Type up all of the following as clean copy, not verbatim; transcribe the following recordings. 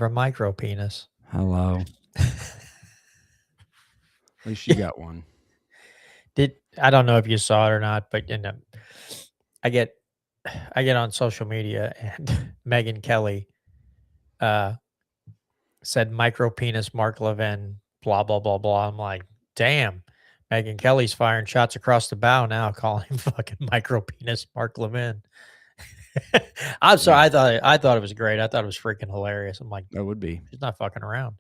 a micro penis. Hello. At least you got one. I don't know if you saw it or not, but I get I get on social media and Megan Kelly uh said micro penis Mark Levin, blah blah blah blah. I'm like, damn, Megan Kelly's firing shots across the bow now, calling him fucking micro penis Mark Levin. I'm Yeah, sorry, I thought it was great. I thought it was freaking hilarious. I'm like, that would be. she's not fucking around.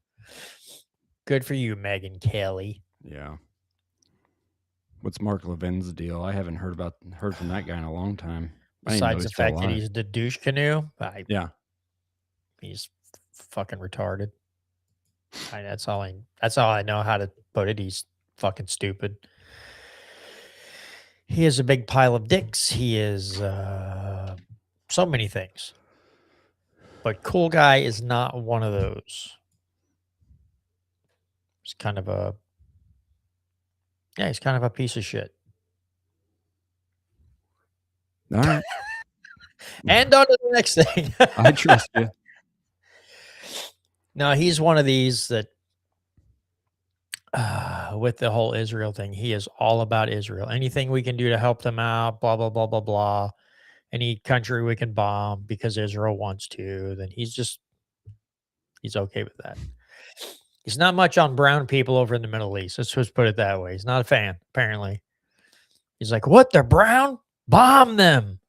Good for you, Megan Kelly. Yeah. What's Mark Levin's deal? I haven't heard from that guy in a long time. I didn't even know Besides he's the still fact that alive. he's the douche canoe, Yeah. he's fucking retarded. That's all I know how to put it. He's fucking stupid. He is a big pile of dicks. He is so many things. But cool guy is not one of those. He's kind of a he's kind of a piece of shit. All right. And on to the next thing. I trust you. No, he's one of these that with the whole Israel thing, he is all about Israel. Anything we can do to help them out, blah blah blah blah blah. Any country we can bomb because Israel wants to, then he's okay with that. He's not much on brown people over in the Middle East. Let's just put it that way. He's not a fan, apparently. He's like, what? They're brown? Bomb them.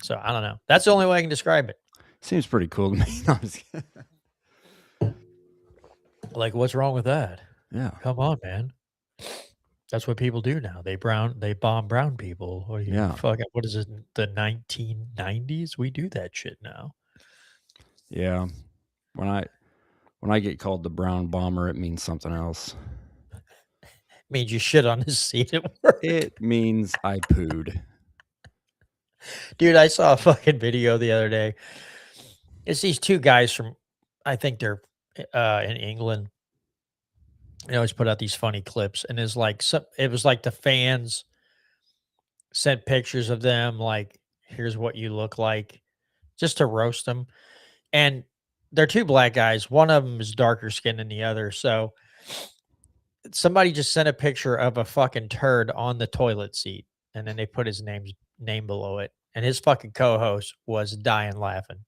So I don't know. That's the only way I can describe it. Seems pretty cool to me. No, I'm just kidding. Like, what's wrong with that? Yeah. Come on, man. That's what people do now. They bomb brown people. What are you Yeah. fucking, what is it? The 1990s? We do that shit now. Yeah. When I get called the brown bomber, it means something else. Made you shit on his seat at work. It means I pooed. Dude, I saw a fucking video the other day. It's these two guys from, I think they're in England. They always put out these funny clips, and it was like the fans sent pictures of them, like, here's what you look like, just to roast them. And they're two black guys. One of them is darker skin than the other. So somebody just sent a picture of a fucking turd on the toilet seat, and then they put his name below it. And his fucking co-host was dying laughing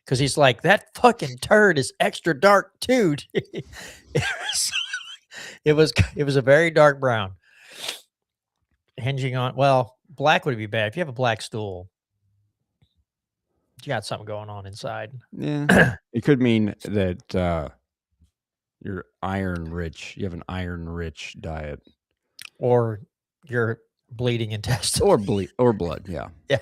because he's like, that fucking turd is extra dark too. It was a very dark brown, hinging on, well, black would be bad. If you have a black stool, you got something going on inside. Yeah. It could mean that you're iron rich. You have an iron rich diet. Or you're bleeding intestine. Or blood, yeah. Yeah.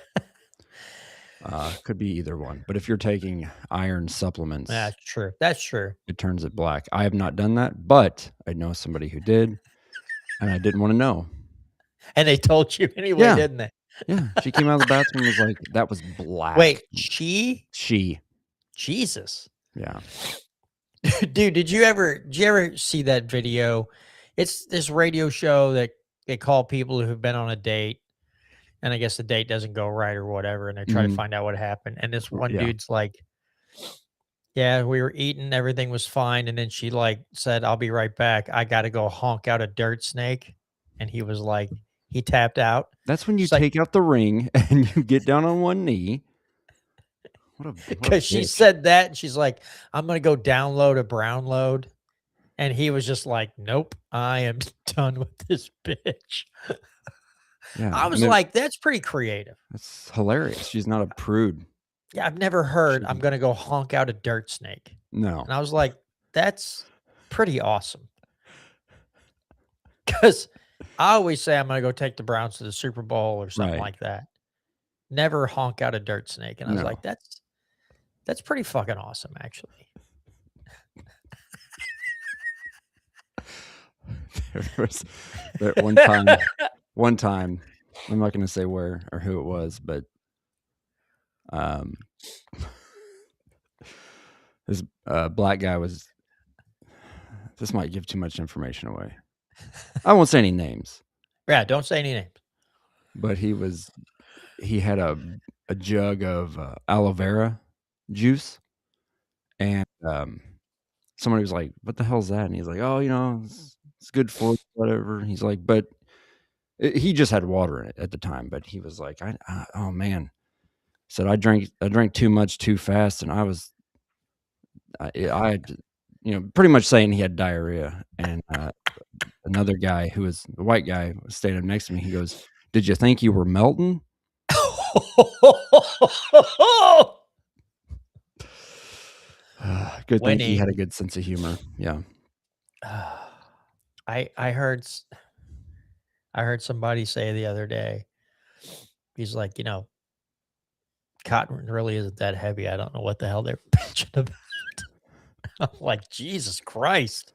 Could be either one. But if you're taking iron supplements, That's true. That's true. it turns it black. I have not done that, but I know somebody who did, and I didn't want to know. And they told you anyway, Yeah. didn't they? Yeah. She came out of the bathroom and was like, that was black. Wait, she? She. Jesus. Yeah. Dude, did you ever see that video? It's this radio show that they call people who've been on a date, and I guess the date doesn't go right or whatever, and they try to find out what happened. And this one Yeah. dude's like, yeah, we were eating, everything was fine, and then she like said, I'll be right back. I gotta go honk out a dirt snake. And he was like, he tapped out. That's when you She's like, take out the ring and you get down on one knee. because she said that, and she's like, I'm gonna go download a brown load. And he was just like, nope, I am done with this bitch. Yeah. I was like, that's pretty creative. That's hilarious. She's not a prude. Yeah, I've never heard I'm gonna go honk out a dirt snake. No. And I was like, that's pretty awesome. Because I always say I'm gonna go take the Browns to the Super Bowl or something like that. Never honk out a dirt snake. And I was like, that's pretty fucking awesome, actually. There was that one time, I'm not going to say where or who it was, but this black guy was, this might give too much information away. I won't say any names. Yeah, don't say any names. But he had a jug of aloe vera juice, and somebody was like, "What the hell's that?" And he's like, "Oh, it's good for you, whatever." He's like, but he just had water in it at the time, but he was like, oh man," said, "I drank too much too fast, and I had, pretty much saying he had diarrhea." And another guy who was the white guy was standing next to me. He goes, "Did you think you were melting?" Good thing he had a Winning. good sense of humor. Yeah. I heard somebody say the other day, he's like, cotton really isn't that heavy. I don't know what the hell they're bitching about. I'm like, Jesus Christ.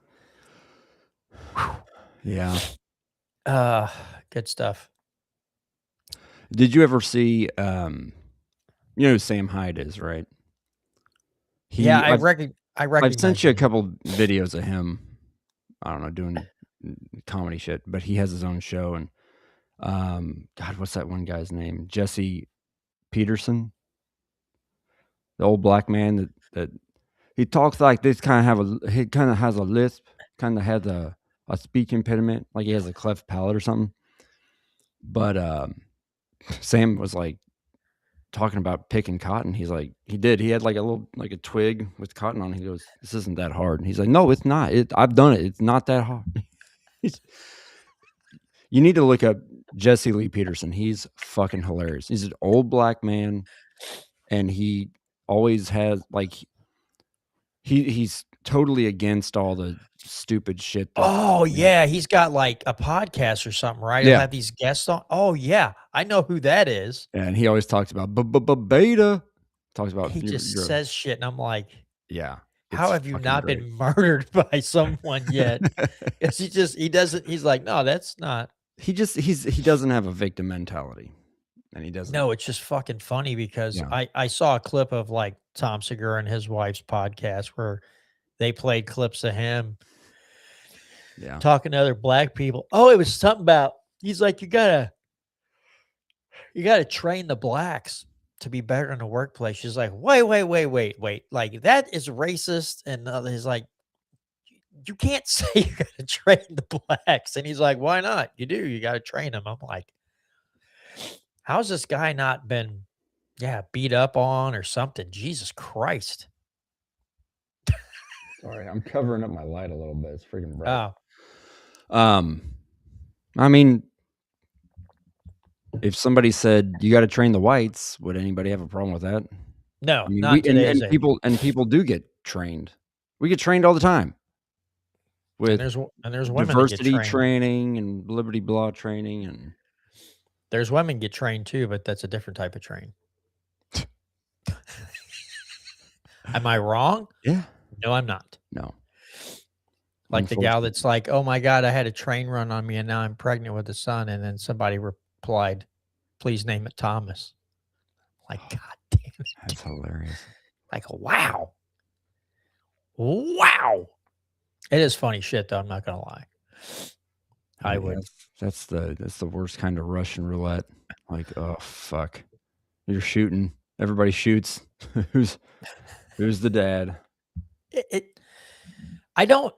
Yeah. Uh, good stuff. Did you ever see, you know who Sam Hyde is, right? Yeah, He I've I I've recognize sent you the a name. couple videos of him, I don't know, doing comedy shit, but he has his own show. And God, what's that one guy's name? Jesse Peterson, the old black man that he talks like this, he kind of has a lisp, kind of has a speech impediment, like he has a cleft palate or something. But Sam was like talking about picking cotton. He's like, he had like a twig with cotton on it. He goes, "This isn't that hard." And he's like, "No, it's not. I've done it. It's not that hard." He's- you need to look up Jesse Lee Peterson. He's fucking hilarious. He's an old black man, and he always has like he's totally against all the stupid shit that. Oh, yeah, he's got, like, a podcast or something, right? He'll Yeah. have these guests on. Oh, yeah, I know who that is. And he always talks about beta. Talks about He just your says shit, and I'm like, yeah. "How It's have you fucking not great. been murdered by someone yet?" 'Cause he doesn't he's like, "No, that's not." He doesn't have a victim mentality, and he doesn't. No, it's just fucking funny because Yeah. I saw a clip of, like, Tom Segura and his wife's podcast where they played clips of him Yeah. talking to other black people. Oh, it was something about he's like, you gotta train the blacks to be better in the workplace." She's like, "Wait, wait, wait, wait, wait. Like, that is racist." And he's like, "You can't say you gotta train the blacks." And he's like, "Why not? You do. You gotta train them." I'm like, how's this guy not been, yeah, beat up on or something? Jesus Christ. Sorry, I'm covering up my light a little bit. It's freaking bright. Oh, Um, I mean, if somebody said you got to train the whites, would anybody have a problem with that? no, I mean, not in today's and age. people do get trained. We get trained all the time with And there's women that get diversity trained. training and liberty blah training and There's women get trained too, but that's a different type of train. Am I wrong? yeah, No, I'm not. no, Like the gal unfortunately. that's like, "Oh my god, I had a train run on me and now I'm pregnant with a son," and then somebody replied, "Please name it Thomas." Like, god damn it. That's hilarious. Like, wow. Wow. It is funny shit though, I'm not gonna lie. I would. That's the worst kind of Russian roulette. Like, oh fuck, you're shooting. Everybody shoots. who's who's the dad? It I don't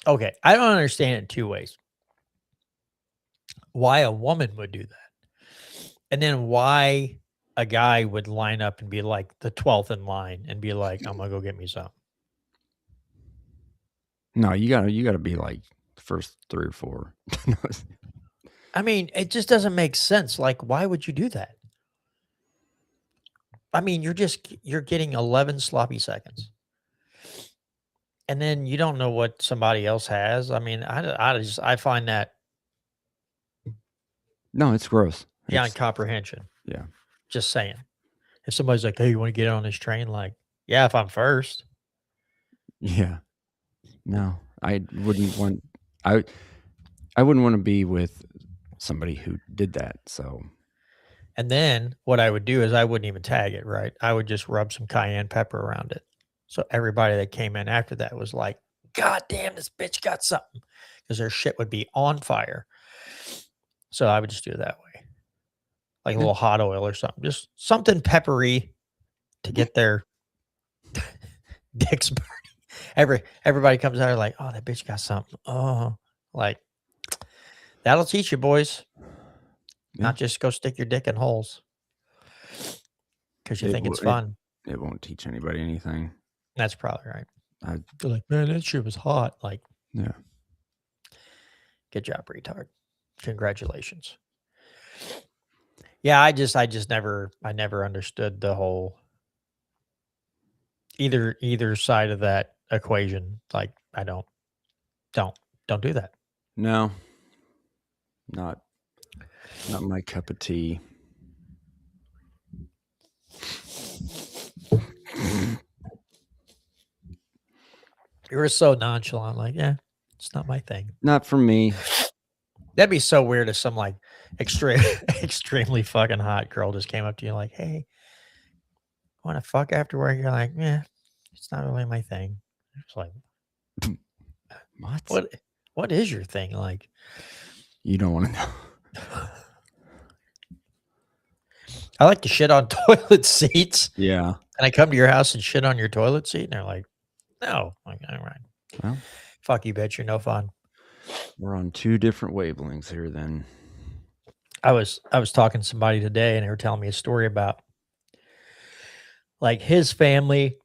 okay, I don't understand it in 2 ways. Why a woman would do that, and then why a guy would line up and be like the 12th in line and be like, "I'm gonna go get me some." No, you gotta be like the first 3 or 4. No, I mean, it just doesn't make sense. Like, why would you do that? I mean, you're getting 11 sloppy seconds. And then you don't know what somebody else has. I mean, I find that no, it's gross. beyond It's comprehension. yeah. Just saying. If somebody's like, "Hey, you want to get on this train?" Like, yeah, if I'm first. Yeah. No, I I wouldn't wanna be with somebody who did that, so And then what I would do is I wouldn't even tag it, right? I would just rub some cayenne pepper around it. So everybody that came in after that was like, "God damn, this bitch got something," because their shit would be on fire. So I would just do it that way, like a yeah. little hot oil or something, just something peppery to get their Dick's burning. Everybody comes out like, oh, that bitch got something. Oh, like that'll teach you, boys. Yeah. Not just go stick your dick in holes because you think it's fun. It won't teach anybody anything. That's probably right. I They're like, man, that shit was hot. Like, yeah. good job, retard. Congratulations. Yeah, I never understood the whole either side of that equation. Like, I don't do that. No. Not my cup of tea. You were so nonchalant, like, yeah, it's not my thing. Not for me. That'd be so weird if some like extremely fucking hot girl just came up to you like, hey, want to fuck after work? You're like, yeah, it's not really my thing. It's like, what is your thing? Like, you don't want to know. I like to shit on toilet seats. Yeah. And I come to your house and shit on your toilet seat, and they're like, no. I'm like, all right. Well, fuck you, bitch. You're no fun. We're on two different wavelengths here then. I was talking to somebody today, and they were telling me a story about like his family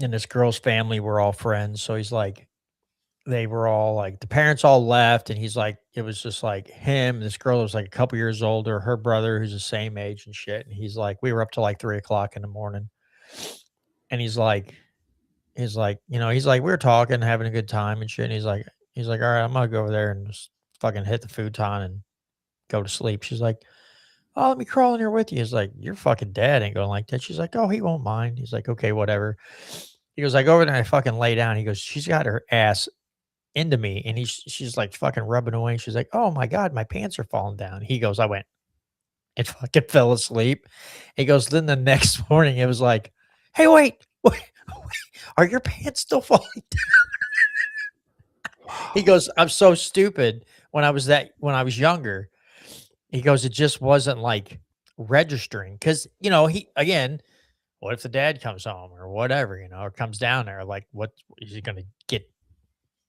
and this girl's family were all friends. So he's like, they were all like, the parents all left, and he's like, it was just like him, this girl was like a couple years older, her brother who's the same age and shit. And he's like, we were up till like 3:00 in the morning. And he's like, you know, he's like, we were talking, having a good time and shit. And he's like, all right, I'm gonna go over there and just fucking hit the futon and go to sleep. She's like, oh, let me crawl in here with you. He's like, your fucking dad ain't going like that. She's like, oh, he won't mind. He's like, okay, whatever. He goes, I go over there and I fucking lay down. He goes, she's got her ass into me, and she's like fucking rubbing away. She's like, oh my God, my pants are falling down. He goes, I went and fucking fell asleep. He goes, then the next morning it was like, hey, wait, are your pants still falling down? He goes, I'm so stupid when I was younger. He goes, it just wasn't like registering because, you know, what if the dad comes home or whatever, you know, or comes down there, like, what is he going to get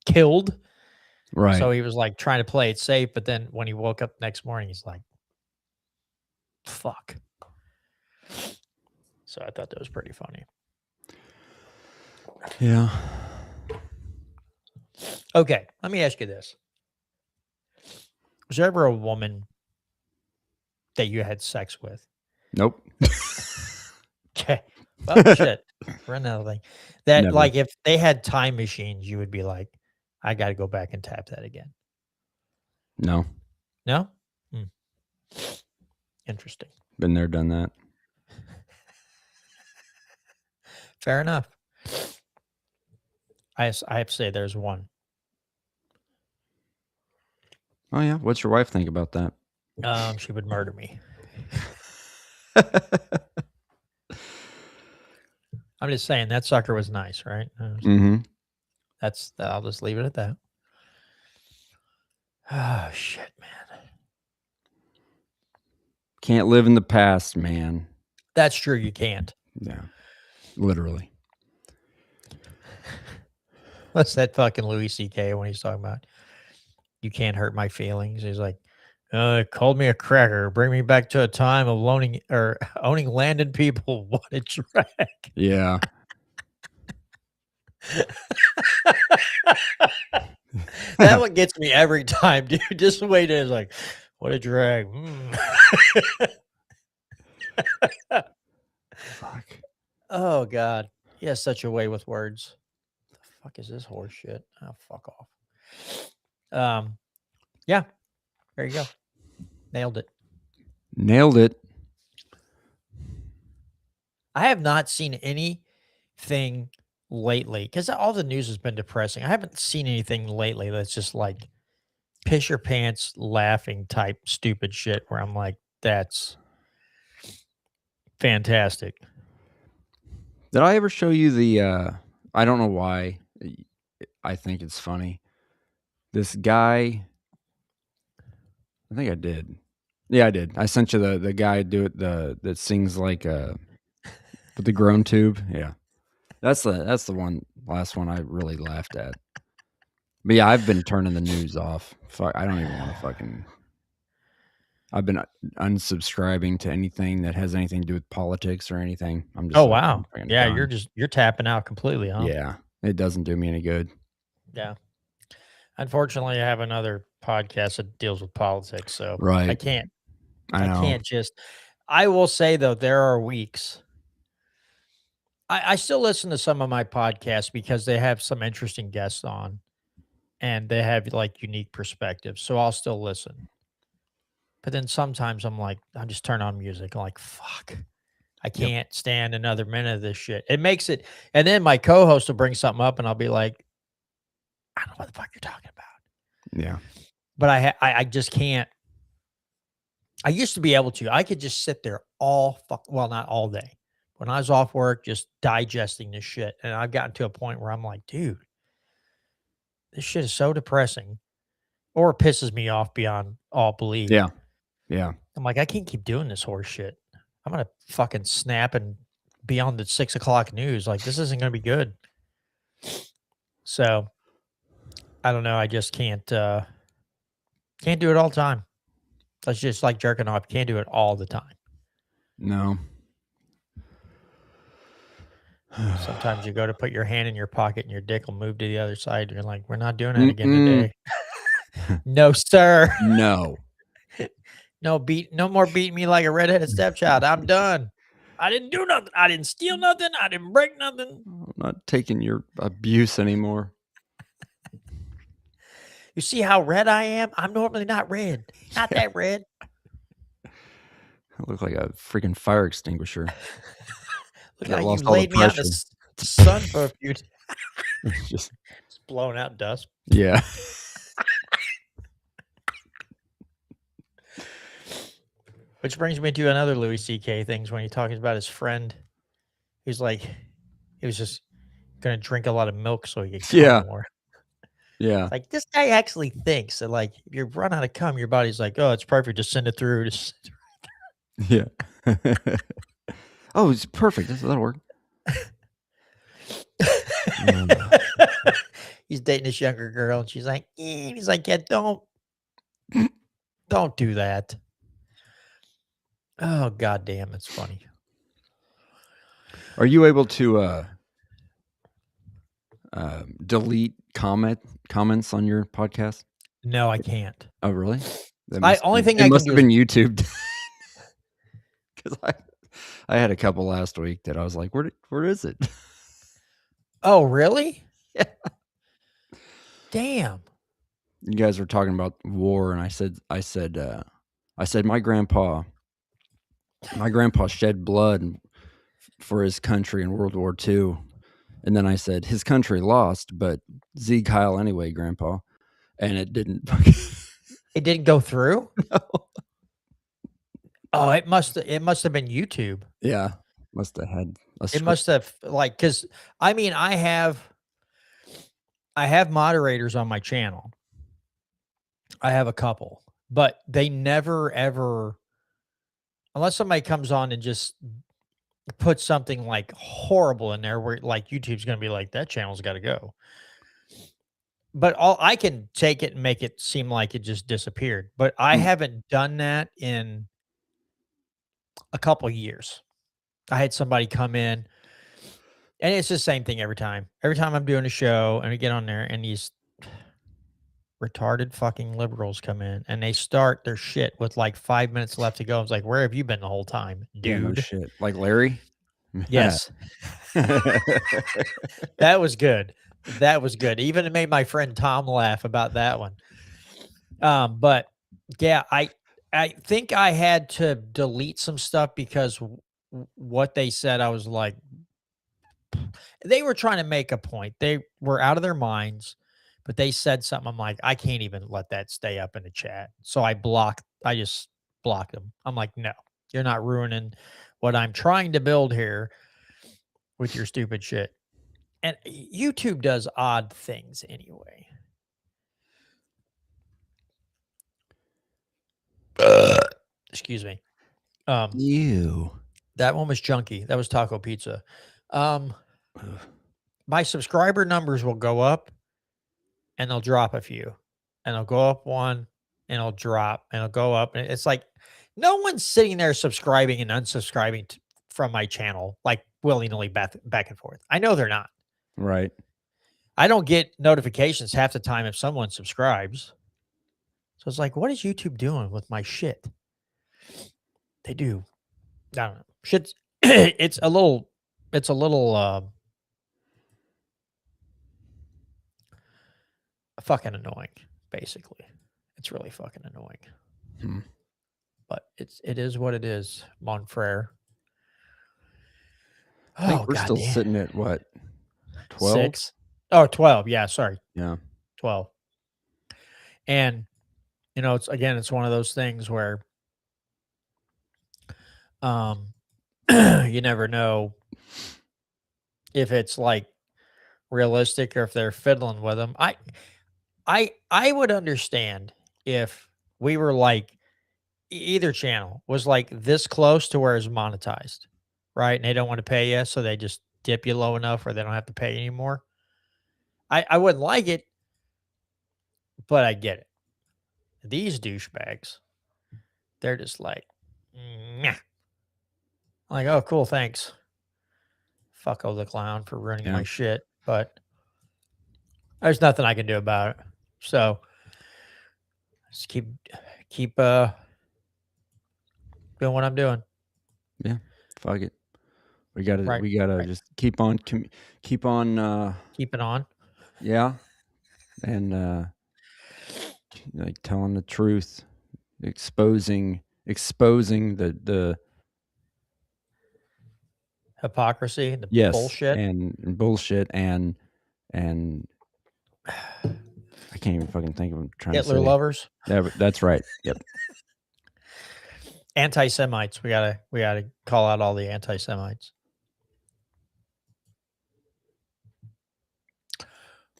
killed? Right. So he was like trying to play it safe. But then when he woke up next morning, he's like, fuck. So I thought that was pretty funny. Yeah. Okay. Let me ask you this. Was there ever a woman that you had sex with? Nope. Okay. Well, shit. For another thing. That, Never. like, if they had time machines, you would be like, I got to go back and tap that again. No. No? Interesting. Been there, done that. Fair enough. I have to say there's one. Oh, yeah. What's your wife think about that? She would murder me. I'm just saying that sucker was nice, right? Mm-hmm. I'll just leave it at that. Oh, shit, man. Can't live in the past, man. That's true. You can't. Yeah. Literally. What's that fucking Louis C.K. when he's talking about, you can't hurt my feelings? He's like, called me a cracker. Bring me back to a time of owning land and people. What a drag. Yeah. That one gets me every time, dude. Just the way it is, like, what a drag. Fuck. Oh God, he has such a way with words. The fuck is this horse shit? Oh, fuck off. Yeah, there you go. Nailed it. Nailed it. I have not seen anything lately because all the news has been depressing. I haven't seen anything lately that's just like piss your pants laughing type stupid shit where I'm like, that's fantastic. Did I ever show you the I don't know why I think it's funny. This guy, I think I did. Yeah, I did. I sent you the guy that sings like With the grown tube, yeah. That's the last one I really laughed at. But yeah, I've been turning the news off. Fuck, I don't even want to fucking. I've been unsubscribing to anything that has anything to do with politics or anything. I'm just Oh, like, wow. I'm fucking Yeah, done. you're tapping out completely, huh? Yeah, it doesn't do me any good. Yeah. Unfortunately, I have another podcast that deals with politics, so I Right. can't I I know. can't just I will say though, there are weeks I still listen to some of my podcasts because they have some interesting guests on and they have like unique perspectives. So I'll still listen. But then sometimes I'm like, I just turn on music. I'm like, fuck. I Yep. can't stand another minute of this shit. It makes it, and then my co-host will bring something up, and I'll be like, I don't know what the fuck you're talking about. Yeah. But I just can't. I used to be able to. I could just sit there well, not all day. When I was off work, just digesting this shit, and I've gotten to a point where I'm like, dude, this shit is so depressing, or it pisses me off beyond all belief. Yeah. Yeah. I'm like, I can't keep doing this horse shit. I'm gonna fucking snap and be on the 6 o'clock news. Like, this isn't gonna be good. So I don't know. I just can't do it all the time. That's just like jerking off. Can't do it all the time. No. Sometimes you go to put your hand in your pocket and your dick will move to the other side. You're like, we're not doing that again today. No, sir. No. No more beating me like a redheaded stepchild. I'm done. I didn't do nothing. I didn't steal nothing. I didn't break nothing. I'm not taking your abuse anymore. You see how red I am? I'm normally not red. Not that red. I look like a freaking fire extinguisher. Look I how you lost all the laid me out in the pressure. sun for a few days. Just Blowing out dust. yeah. Which brings me to another Louis C.K. things when he talks about his friend. He's like, he was just gonna drink a lot of milk so he could come Yeah. more. Yeah. Like, this guy actually thinks that, like, if you run out of cum, your body's like, oh, it's perfect. Just send it through. Yeah. Oh, it's perfect. That'll work. He's dating this younger girl, and she's like, he's like, yeah, don't do that. Oh, goddamn, it's funny. Are you able to delete comments on your podcast? No, I can't. Oh, really? Only thing I can it must do have been YouTube. Because I had a couple last week that I was like, where is it? Oh, really? Yeah. Damn. You guys were talking about war, and I said my grandpa shed blood for his country in World War II. And then I said, his country lost, but Sieg Heil anyway, Grandpa. And it didn't. It didn't go through? No. Oh, it must have been YouTube. Yeah. Must have had a It must have, like, because I mean, I have moderators on my channel. I have a couple, but they never ever, unless somebody comes on and just puts something like horrible in there where like YouTube's gonna be like, that channel's gotta go. But I can take it and make it seem like it just disappeared. But I haven't done that in a couple years. I had somebody come in, and it's the same thing every time. Every time I'm doing a show and we get on there, and these retarded fucking liberals come in and they start their shit with like 5 minutes left to go. I was like, where have you been the whole time, dude? Yeah, no shit. Like Larry? Yes. That was good. That was good. Even it made my friend Tom laugh about that one. But yeah, I think I had to delete some stuff because what they said, I was like, they were trying to make a point. They were out of their minds, but they said something. I'm like, I can't even let that stay up in the chat. So I just blocked them. I'm like, no, you're not ruining what I'm trying to build here with your stupid shit. And YouTube does odd things anyway. Excuse me. You. That one was junky. That was Taco Pizza. Ugh. My subscriber numbers will go up and they'll drop a few. And they'll go up one and it'll drop and it'll go up. And it's like no one's sitting there subscribing and unsubscribing from my channel like willy-nilly back and forth. I know they're not. Right. I don't get notifications half the time if someone subscribes. So it's like, what is YouTube doing with my shit? They do. I don't know. Shit's it's a little fucking annoying, basically. It's really fucking annoying. Hmm. But it is what it is, Monfrere. I think we're still sitting at what? 12? 6? Oh, 12. Yeah, sorry. Yeah. 12. And you know, it's one of those things where you never know if it's like realistic or if they're fiddling with them. I would understand if we were like either channel was like this close to where it's monetized, right? And they don't want to pay you, so they just dip you low enough where they don't have to pay anymore. I wouldn't like it, but I get it. These douchebags, they're just like, "Nyah." I'm like, oh, cool, thanks. Fucko the clown for ruining my shit, but there's nothing I can do about it. So just keep doing what I'm doing. Yeah, fuck it. We gotta just keep on keeping on. Yeah, and like telling the truth, exposing the hypocrisy, the bullshit, and bullshit, and I can't even fucking think of what I'm trying Hitler to say. lovers. Yeah, that's right. Yep. Anti-Semites. We gotta call out all the anti-Semites.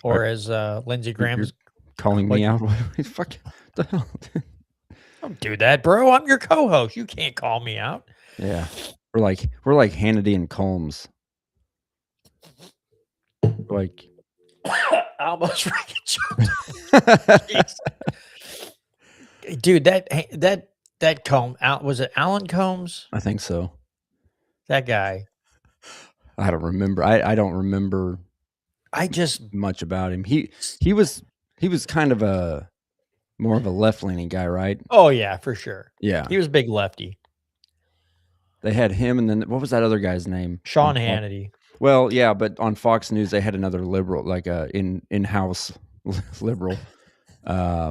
Or as Lindsey Graham's calling me out. Fuck the hell. Don't do that, bro. I'm your co-host. You can't call me out. Yeah. We're like Hannity and Combs. Like I almost freaking choked. Dude, that Combs out, was it Alan Combs? I think so. That guy. I don't remember. I don't remember much about him. He was kind of more of a left-leaning guy, right? Oh yeah, for sure. Yeah. He was a big lefty. They had him, and then what was that other guy's name? Sean Hannity. Well, yeah, but on Fox News they had another liberal, like a in-house liberal. I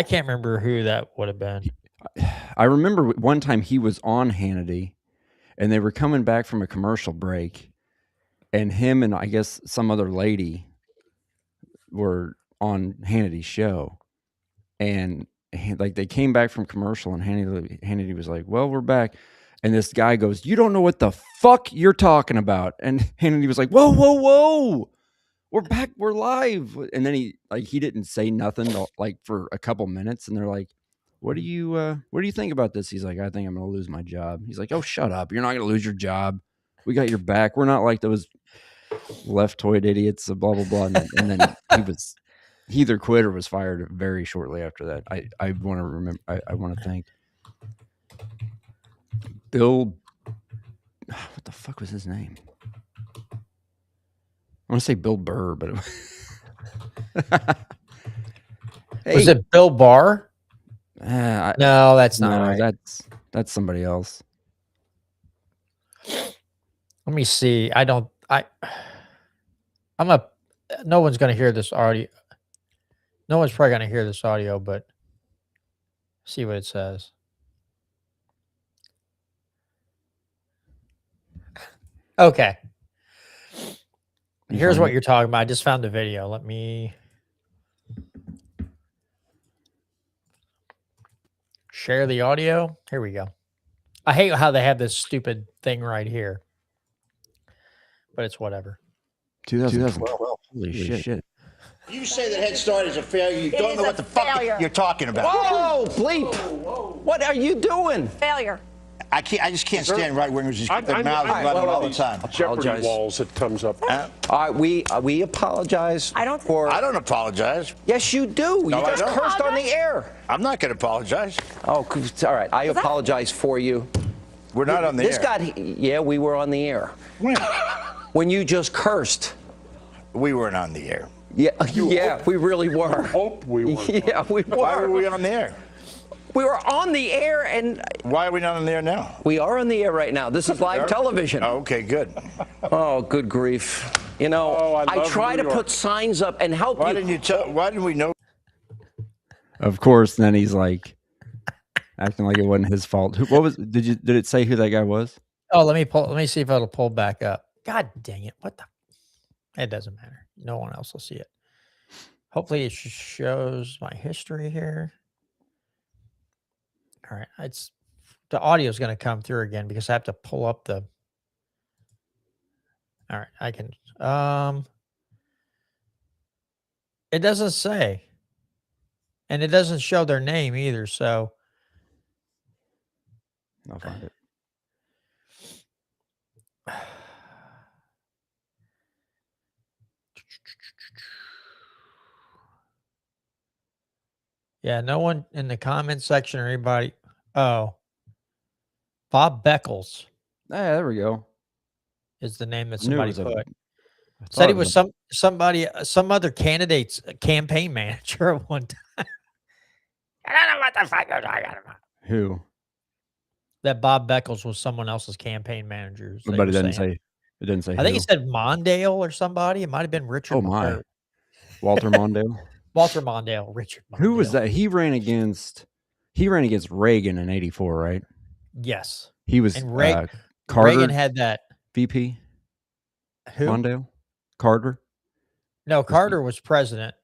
can't remember who that would have been. I remember one time he was on Hannity, and they were coming back from a commercial break, and him and I guess some other lady were on Hannity's show, and like they came back from commercial, and Hannity was like, "Well, we're back," and this guy goes, "You don't know what the fuck you're talking about," and Hannity was like, "Whoa, we're back, we're live," and then he didn't say nothing like for a couple minutes, and they're like, what do you think about this? He's like, I think I'm gonna lose my job. He's like, oh, shut up, you're not gonna lose your job, we got your back, we're not like those leftoid idiots, blah blah blah. And then he either quit or was fired very shortly after that. I want to remember, I want to thank Bill, what the fuck was his name? I want to say Bill Burr, but hey. Was it Bill Barr? No, that's not right. That's somebody else. Let me see. No one's going to hear this audio. No one's probably going to hear this audio, but see what it says. Okay. Here's what you're talking about. I just found the video. Let me share the audio. Here we go. I hate how they have this stupid thing right here, but it's whatever. 2012. Holy shit. You say that Head Start is a failure. You don't know what the fuck you're talking about. Whoa, bleep. What are you doing? Failure. I just can't stand right wingers. Just keep their mouths I- running well, all the time. Jeopardy Apologize. walls that comes up. We apologize. I don't- for. I don't apologize. Yes, you do. No, You I just don't. cursed on the air. I'm not going to apologize. Oh, all right. I apologize for you. We're not on the This air. got. Yeah, we were on the air. When? When you just cursed. We weren't on the air. Yeah, we really were. Hope we were. Yeah, we Why were were. we on the air? We were on the air, and Why are we not on the air now? we are on the air right now. This is live television. Oh, okay, good. Oh, good grief. You know, Oh, I I love try New to York. put signs up and help Why you. didn't you tell? Why didn't we know? Of course, then he's like acting like it wasn't his fault. What was? Did it say who that guy was? Oh, let me see if it'll pull back up. God dang it! What the? It doesn't matter. No one else will see it. Hopefully, it shows my history here. All right, it's the audio is going to come through again because I have to pull up the. All right, I can. It doesn't say, and it doesn't show their name either. So I'll find it. yeah, no one in the comment section or anybody. Oh, Bob Beckles Yeah, there we go. is the name that I knew it somebody was put. I Said thought he it was some other candidate's campaign manager at one time. I don't know what the fuck you're talking about. who, That Bob Beckles was someone else's campaign manager. they but were it didn't saying. say. It didn't say. I think he who. said Mondale or somebody. It might have been Richard. Oh my, or Walter Mondale. Walter Mondale. Richard. Mondale. Who was that? He ran against Reagan in '84, right? Yes. He was And Carter Reagan had that. VP. Who? Mondale, Carter. No, Carter was president.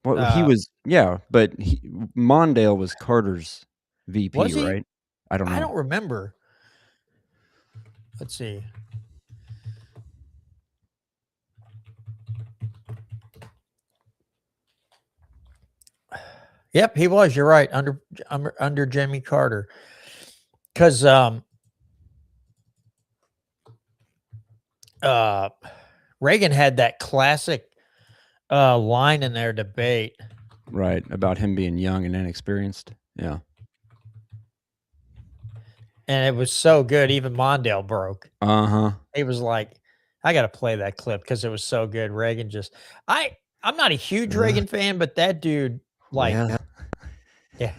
Well, he was, yeah, but Mondale was Carter's VP, Was he? right? I don't know. I don't remember. Let's see. Yep, he was. You're right. Under Jimmy Carter, because Reagan had that classic line in their debate. Right, about him being young and inexperienced. Yeah. And it was so good, even Mondale broke. Uh-huh. He was like, I got to play that clip because it was so good. Reagan just, I'm not a huge Reagan fan, but that dude, like, Well. yeah.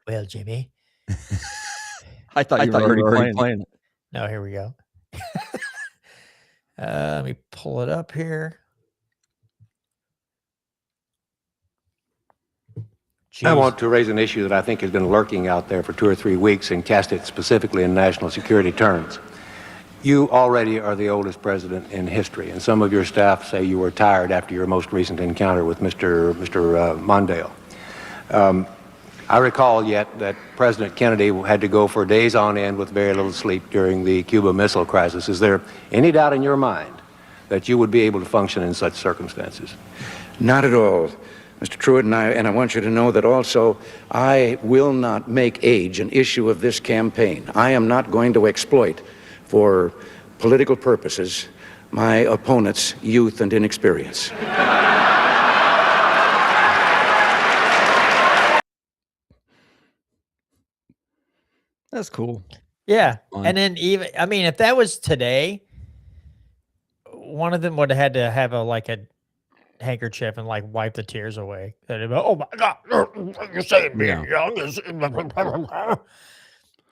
Well, Jimmy. I thought you were already playing it. No, here we go. Let me pull it up here. I Jeez. want to raise an issue that I think has been lurking out there for 2 or 3 weeks and cast it specifically in national security terms. You already are the oldest president in history, and some of your staff say you were tired after your most recent encounter with Mr. Mondale. I recall yet that President Kennedy had to go for days on end with very little sleep during the Cuba Missile Crisis. Is there any doubt in your mind that you would be able to function in such circumstances? Not at all, Mr. Truitt, and I want you to know that also I will not make age an issue of this campaign. I am not going to exploit for political purposes my opponent's youth and inexperience. That's cool. Yeah. Fun. And then even, I mean, if that was today, one of them would have had to have a handkerchief and like wipe the tears away. That'd be, oh my God, you're saying being young is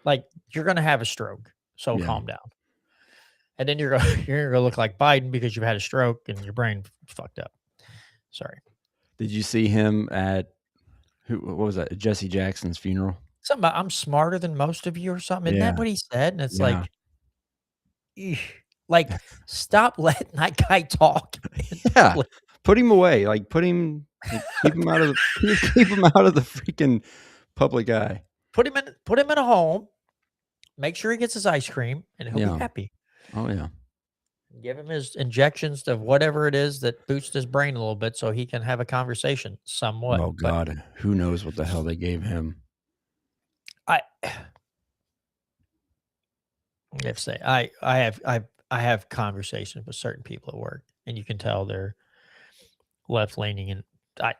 like you're gonna have a stroke. So Yeah. calm down. And then you're gonna look like Biden because you've had a stroke and your brain fucked up. Sorry. Did you see him at what was that? Jesse Jackson's funeral? Something about, I'm smarter than most of you or something. Isn't Yeah. that what he said? And it's Yeah. like, eesh. Like, stop letting that guy talk. Yeah. Put him away. Like keep him out of the freaking public eye. Put him in a home. Make sure he gets his ice cream, and he'll Yeah. be happy. Oh yeah. Give him his injections of whatever it is that boosts his brain a little bit, so he can have a conversation somewhat. Oh But God. Who knows what the hell they gave him? I have to say, I have conversations with certain people at work, and you can tell they're left leaning, and I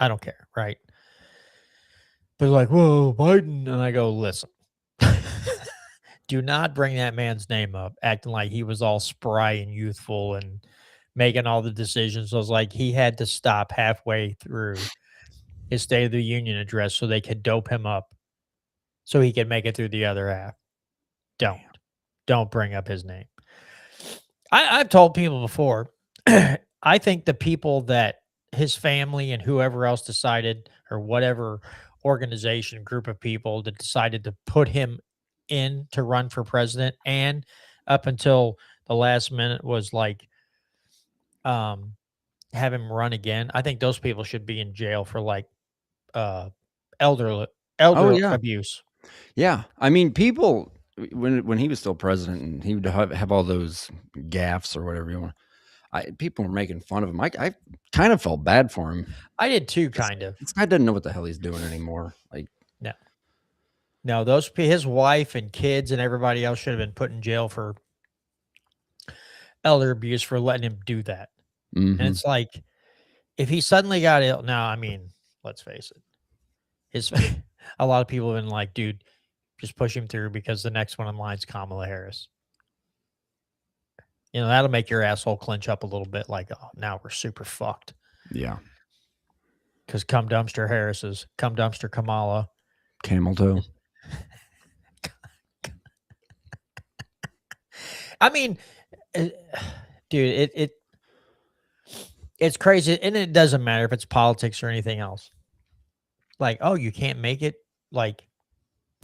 don't care, right? But like, whoa, Biden, and I go, listen, do not bring that man's name up, acting like he was all spry and youthful and making all the decisions. I was like, he had to stop halfway through his State of the Union address so they could dope him up so he could make it through the other half. Don't bring up his name. I've told people before, I think the people that his family and whoever else decided, or whatever organization, group of people that decided to put him in to run for president, and up until the last minute was like, have him run again. I think those people should be in jail for like elder yeah. abuse. Yeah, I mean, people when he was still president and he would have all those gaffes or whatever you want. People were making fun of him. I kind of felt bad for him. I did too, kind of. This guy doesn't know what the hell he's doing anymore. Like, no, his wife and kids and everybody else should have been put in jail for elder abuse for letting him do that. And mhm. it's like, if he suddenly got ill, now, I mean, let's face it, a lot of people have been like, dude, just push him through because the next one in line is Kamala Harris. You know, that'll make your asshole clench up a little bit, like, oh, now we're super fucked. Yeah, Because come dumpster Harris's, come dumpster Kamala. camel toe. I mean, dude, it's crazy, and it doesn't matter if it's politics or anything else. Like, oh, you can't make it, like,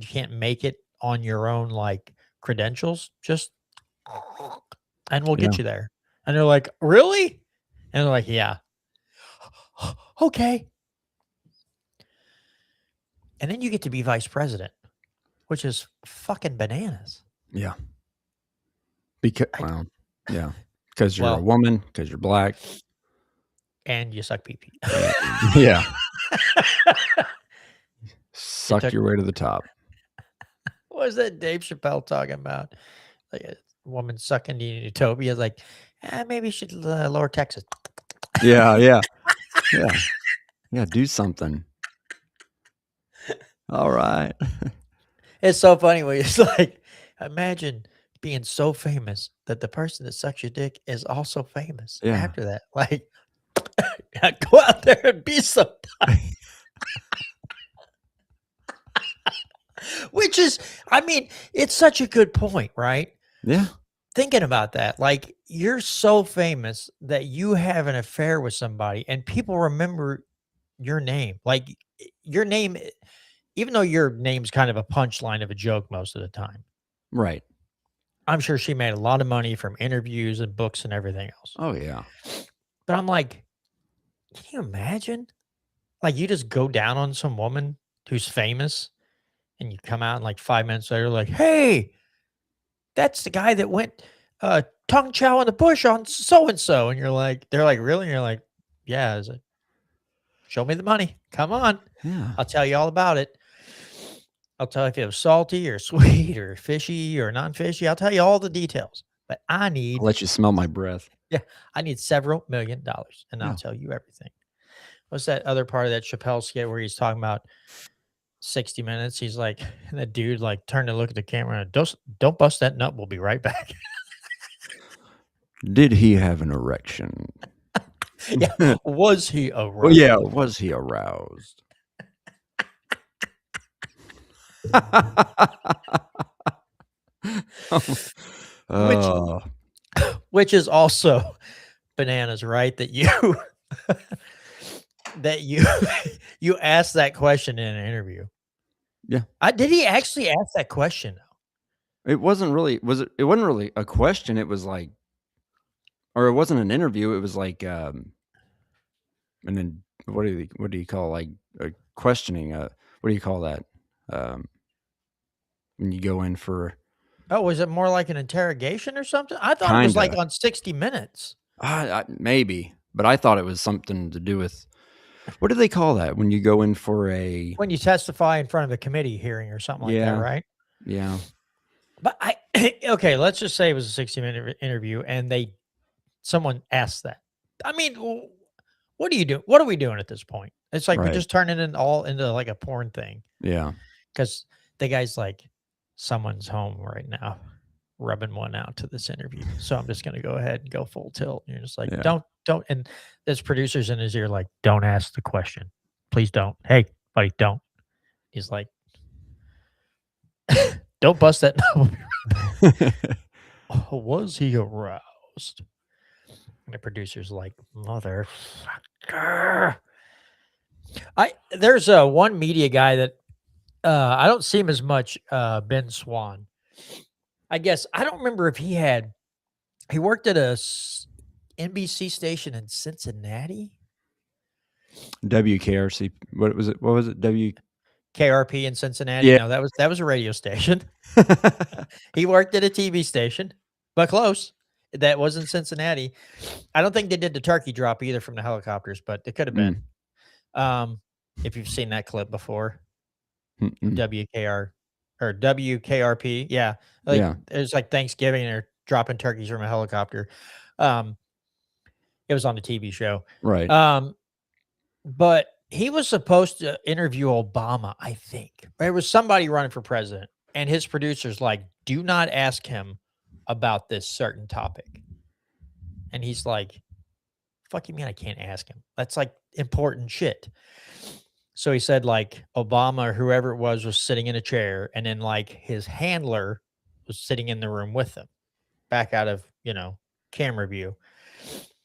you can't make it on your own, like, credentials, just, and we'll get Yeah. you there. And they're like, really? And they're like, yeah. Okay. And then you get to be vice president, which is fucking bananas. Yeah. Because yeah, because you're a Well- woman, because you're black. And you suck pee-pee. Yeah. Suck took- your way to the top. What was that Dave Chappelle talking about? Like a woman sucking the utopia. Like, maybe you should lower Texas. Yeah, yeah. Yeah. Yeah, do something. All right. It's so funny when it's like, imagine being so famous that the person that sucks your dick is also famous Yeah. after that. Like, go out there and be somebody. Which is, I mean, it's such a good point, right? Yeah. Thinking about that, like, you're so famous that you have an affair with somebody and people remember your name. Like, your name, even though your name's kind of a punchline of a joke most of the time. Right. I'm sure she made a lot of money from interviews and books and everything else. Oh, yeah. But I'm like, can you imagine? Like, you just go down on some woman who's famous and you come out and like 5 minutes later, like, hey, that's the guy that went tongue chow in the bush on so-and-so. And you're like, they're like, really? And you're like, yeah. Is it? Show me the money. Come on. Yeah. I'll tell you all about it. I'll tell you if it was salty or sweet or fishy or non-fishy. I'll tell you all the details. But I need I'll let you smell my breath. several $1 million, and I'll Yeah. tell you everything. What's that other part of that Chappelle skit where he's talking about 60 Minutes? He's like, and the dude like turned to look at the camera and don't bust that nut. We'll be right back. Did he have an erection? Yeah. Was he a Well, yeah. Was he aroused? Oh, Which is also bananas, right? That you that you you asked that question in an interview. Yeah. Did he actually ask that question? it wasn't really. It wasn't really a question. It was like, or it wasn't an interview. It was like, and then what do you call like questioning? What do you call that? When you go in for Oh, was it more like an interrogation or something? I thought it was like Kinda. on 60 Minutes. maybe, but I thought it was something to do with what do they call that when you go in for a When you testify in front of a committee hearing or something like Yeah. that, right? yeah. But okay, let's just say it was a 60-minute interview and someone asked that. I mean, what do you do? What are we doing at this point? It's like we're Right. just turning it all into like a porn thing Yeah. because the guy's like, someone's home right now, rubbing one out to this interview. So I'm just gonna go ahead and go full tilt. And you're just like, Yeah. don't. And there's producers in his ear like, don't ask the question, please don't. Hey, buddy, don't. He's like, don't bust that. Was he aroused? And the producer's like, motherfucker. There's one media guy that I don't see him as much, Ben Swan. I guess I don't remember if he worked at a NBC station in Cincinnati. WKRC. What was it? KRP in Cincinnati. Yeah. No, that was a radio station. He worked at a TV station, but close. That was in Cincinnati. I don't think they did the turkey drop either from the helicopters, but it could have been. If you've seen that clip before, WKR or WKRP, yeah, Yeah. it was like Thanksgiving. They're dropping turkeys from a helicopter. It was on the TV show, Right. but he was supposed to interview Obama, I think. There was somebody running for president, and his producers like, do not ask him about this certain topic. And he's like, fuck you mean I can't ask him? That's like important shit. So he said like Obama or whoever it was sitting in a chair, and then like his handler was sitting in the room with him, back out of, camera view.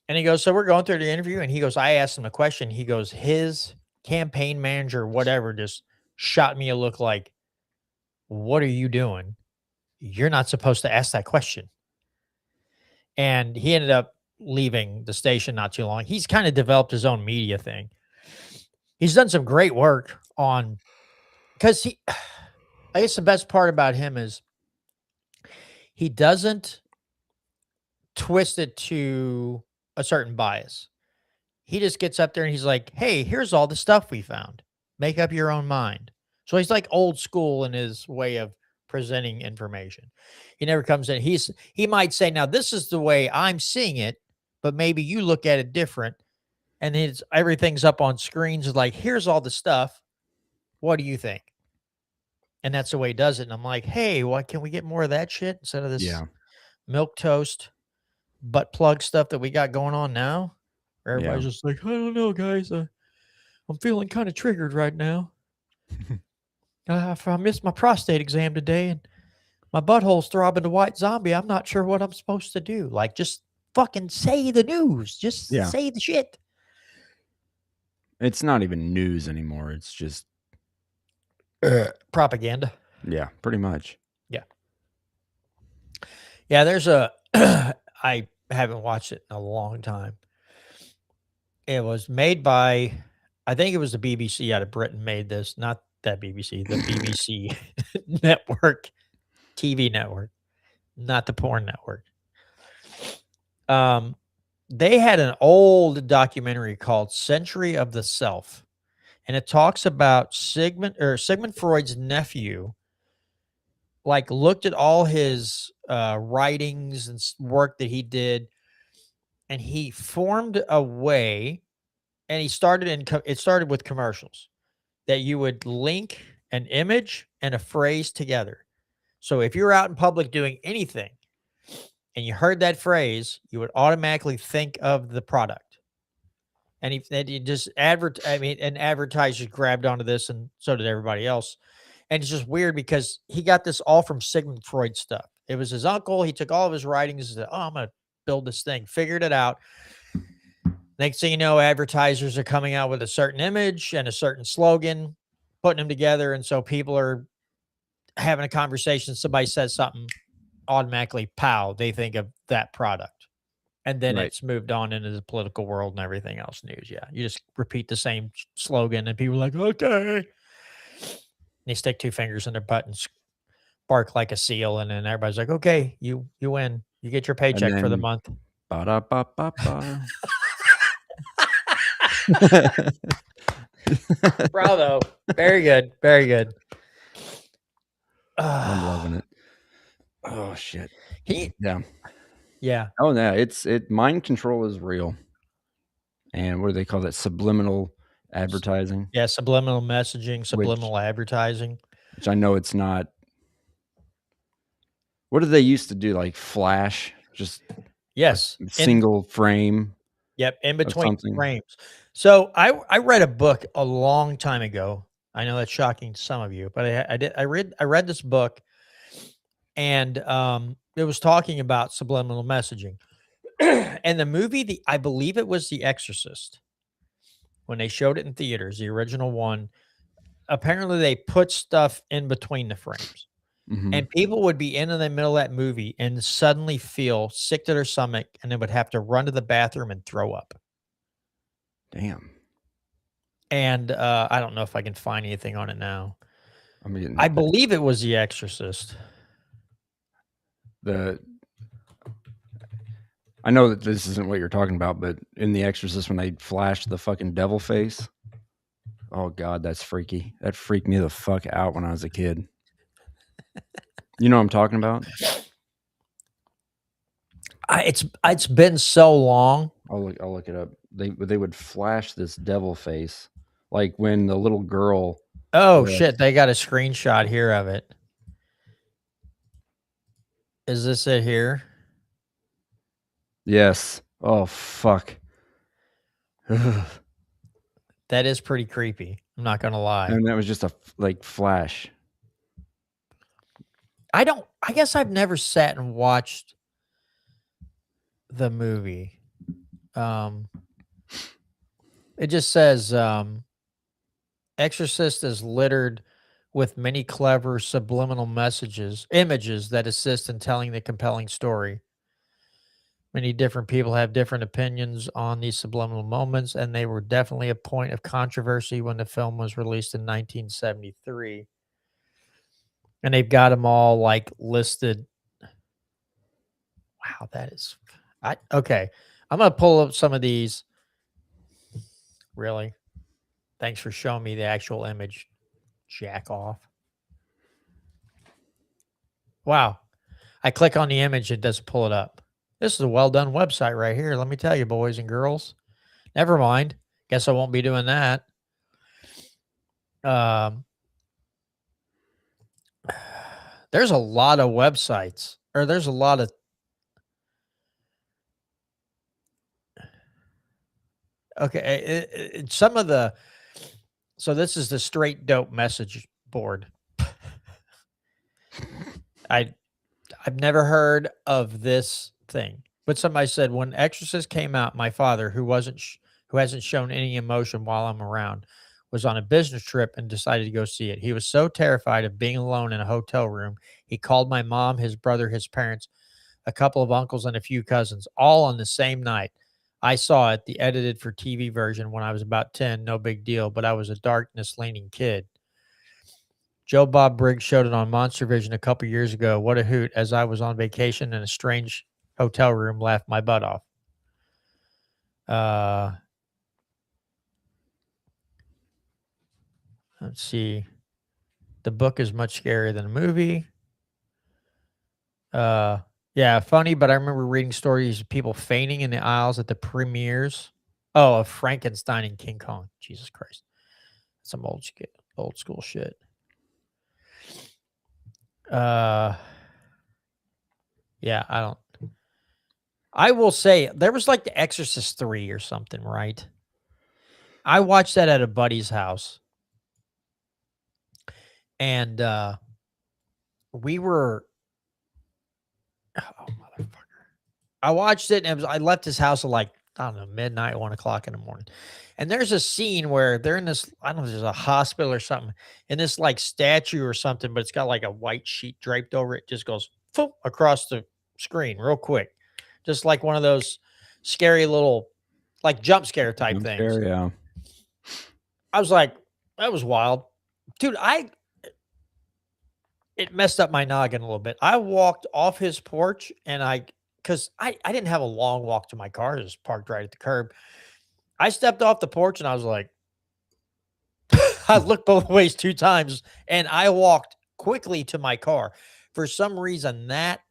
And he goes, so we're going through the interview, and he goes, I asked him a question. He goes, his campaign manager, whatever, just shot me a look like, what are you doing? You're not supposed to ask that question. And he ended up leaving the station not too long. He's kind of developed his own media thing. He's done some great work on, because I guess the best part about him is he doesn't twist it to a certain bias. He just gets up there and he's like, hey, here's all the stuff we found. Make up your own mind. So he's like old school in his way of presenting information. He never comes in. He might say, now this is the way I'm seeing it, but maybe you look at it different. And everything's up on screens. Like, here's all the stuff. What do you think? And that's the way he does it. And I'm like, hey, what can we get more of that shit instead of this milk toast butt plug stuff that we got going on now? Where everybody's just like, I don't know, guys. I'm feeling kind of triggered right now. If I missed my prostate exam today and my butthole's throbbing to white zombie, I'm not sure what I'm supposed to do. Like, just fucking say the news. Just say the shit. It's not even news anymore. It's just propaganda. Yeah, pretty much. Yeah, there's I haven't watched it in a long time. It was made by, I think it was the BBC out of Britain made this, not that BBC, the BBC network, TV network, not the porn network. They had an old documentary called Century of the Self, and it talks about Sigmund Freud's nephew, like looked at all his writings and work that he did, and he formed a way, and it started with commercials that you would link an image and a phrase together. So if you're out in public doing anything and you heard that phrase, you would automatically think of the product. And he just and advertisers grabbed onto this, and so did everybody else. And it's just weird because he got this all from Sigmund Freud stuff. It was his uncle. He took all of his writings and said, oh, I'm going to build this thing, figured it out. Next thing you know, advertisers are coming out with a certain image and a certain slogan, putting them together. And so people are having a conversation. Somebody says something, automatically, pow, they think of that product. And then it's moved on into the political world and everything else news. Yeah. You just repeat the same slogan and people are like, okay. And they stick two fingers in their butt and bark like a seal. And then everybody's like, okay, you win. You get your paycheck for the month. Ba-da-ba-ba-ba. Bravo. Very good. Very good. I'm loving it. Oh shit. He, Yeah. yeah, Oh yeah. Mind control is real. And what do they call that? Subliminal advertising, yeah, subliminal messaging, which subliminal advertising. I know it's not. What did they used to do? Like flash, just Yes, a in single frame yep, in of between something. frames. So I read a book a long time ago. I know that's shocking to some of you, but I read this book, and it was talking about subliminal messaging. And the movie, I believe it was The Exorcist, when they showed it in theaters, the original one. Apparently, they put stuff in between the frames. Mhm. And people would be in the middle of that movie and suddenly feel sick to their stomach, and they would have to run to the bathroom and throw up. Damn. And I don't know if I can find anything on it now. I mean, I believe it was The Exorcist. I know that this isn't what you're talking about, but in The Exorcist, when they flashed the fucking devil face, oh god, that's freaky. That freaked me the fuck out when I was a kid. You know what I'm talking about? It's been so long. I'll look it up. They would flash this devil face, like when the little girl. Oh Yeah. shit, they got a screenshot here of it. Is this it here? Yes. Oh fuck. That is pretty creepy. I'm not gonna lie. And that was just a flash. I guess I've never sat and watched the movie. It just says Exorcist is littered with many clever subliminal images that assist in telling the compelling story. Many different people have different opinions on these subliminal moments, and they were definitely a point of controversy when the film was released in 1973. And they've got them all like listed. Wow, that is okay. I'm gonna pull up some of these. Really? Thanks for showing me the actual image. Jack off. Wow. I click on the image, it doesn't pull it up. This is a well done website right here. Let me tell you, boys and girls. Never mind. Guess I won't be doing that. There's a lot of websites, or there's a lot of. Okay, some of the. So this is the Straight Dope message board. I've never heard of this thing, but somebody said when Exorcist came out, my father, who hasn't shown any emotion while I'm around, was on a business trip and decided to go see it. He was so terrified of being alone in a hotel room, he called my mom, his brother, his parents, a couple of uncles, and a few cousins, all on the same night. I saw it, the edited for TV version, when I was about 10. No big deal, but I was a darkness-leaning kid. Joe Bob Briggs showed it on Monster Vision a couple years ago. What a hoot, as I was on vacation in a strange hotel room, laughed my butt off. Let's see. The book is much scarier than the movie. Yeah, funny, but I remember reading stories of people fainting in the aisles at the premieres. Oh, of Frankenstein and King Kong. Jesus Christ. Some old school shit. Yeah, I will say there was like The Exorcist 3 or something, right? I watched that at a buddy's house. And we were motherfucker. I watched it and I left his house at like, I don't know, midnight, 1 o'clock in the morning. And there's a scene where they're in this, I don't know if there's a hospital or something, in this like statue or something, but it's got like a white sheet draped over it, just goes across the screen real quick. Just like one of those scary little, like jump scare type things. Yeah. I was like, that was wild. Dude, it messed up my noggin a little bit. I walked off his porch and because I didn't have a long walk to my car. It was parked right at the curb. I stepped off the porch and I was like, I looked both ways 2 times and I walked quickly to my car. for some reason, that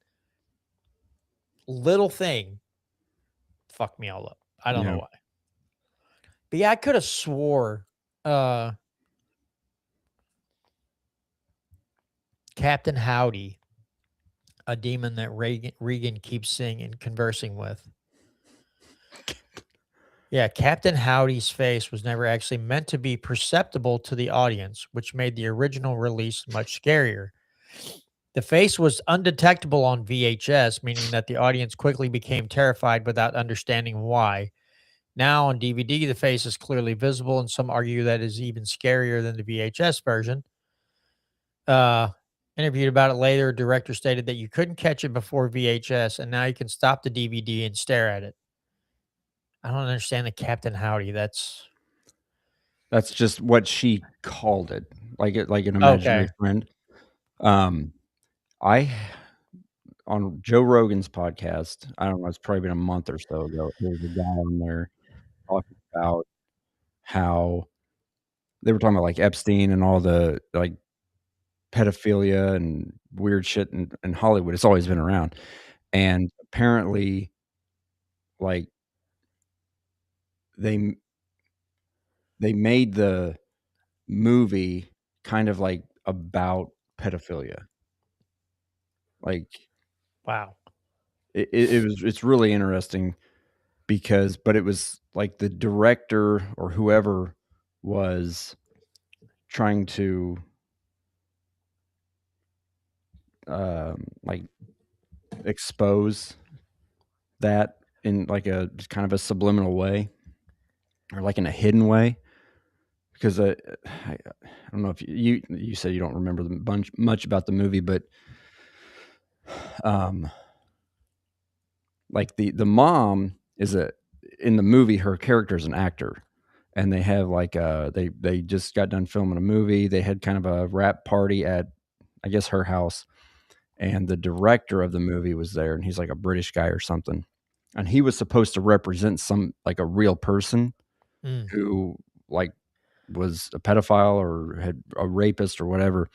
little thing fucked me all up. I don't know Yeah. why. But yeah, I could have swore Captain Howdy, a demon that Regan keeps seeing and conversing with. Yeah, Captain Howdy's face was never actually meant to be perceptible to the audience, which made the original release much scarier. The face was undetectable on VHS, meaning that the audience quickly became terrified without understanding why. Now on DVD, the face is clearly visible, and some argue that is even scarier than the VHS version. Interviewed about it later, director stated that you couldn't catch it before VHS, and now you can stop the DVD and stare at it. I don't understand the Captain Howdy. That's just what she called it, like an imaginary okay. friend. I on Joe Rogan's podcast, I don't know, it's probably been a month or so ago. There was a guy on there talking about how they were talking about like Epstein and all the like pedophilia and weird shit in Hollywood. It's always been around. And apparently, like they made the movie kind of like about pedophilia. Like Wow. it's really interesting because, but it was like the director or whoever was trying to like expose that in like a kind of a subliminal way or like in a hidden way, because I don't know if you said you don't remember much about the movie, but like the mom is in the movie, her character is an actor, and they have like they just got done filming a movie. They had kind of a wrap party at, I guess, her house, and the director of the movie was there, and he's like a British guy or something, and he was supposed to represent some like a real person Mm. who like was a pedophile or had a rapist or whatever.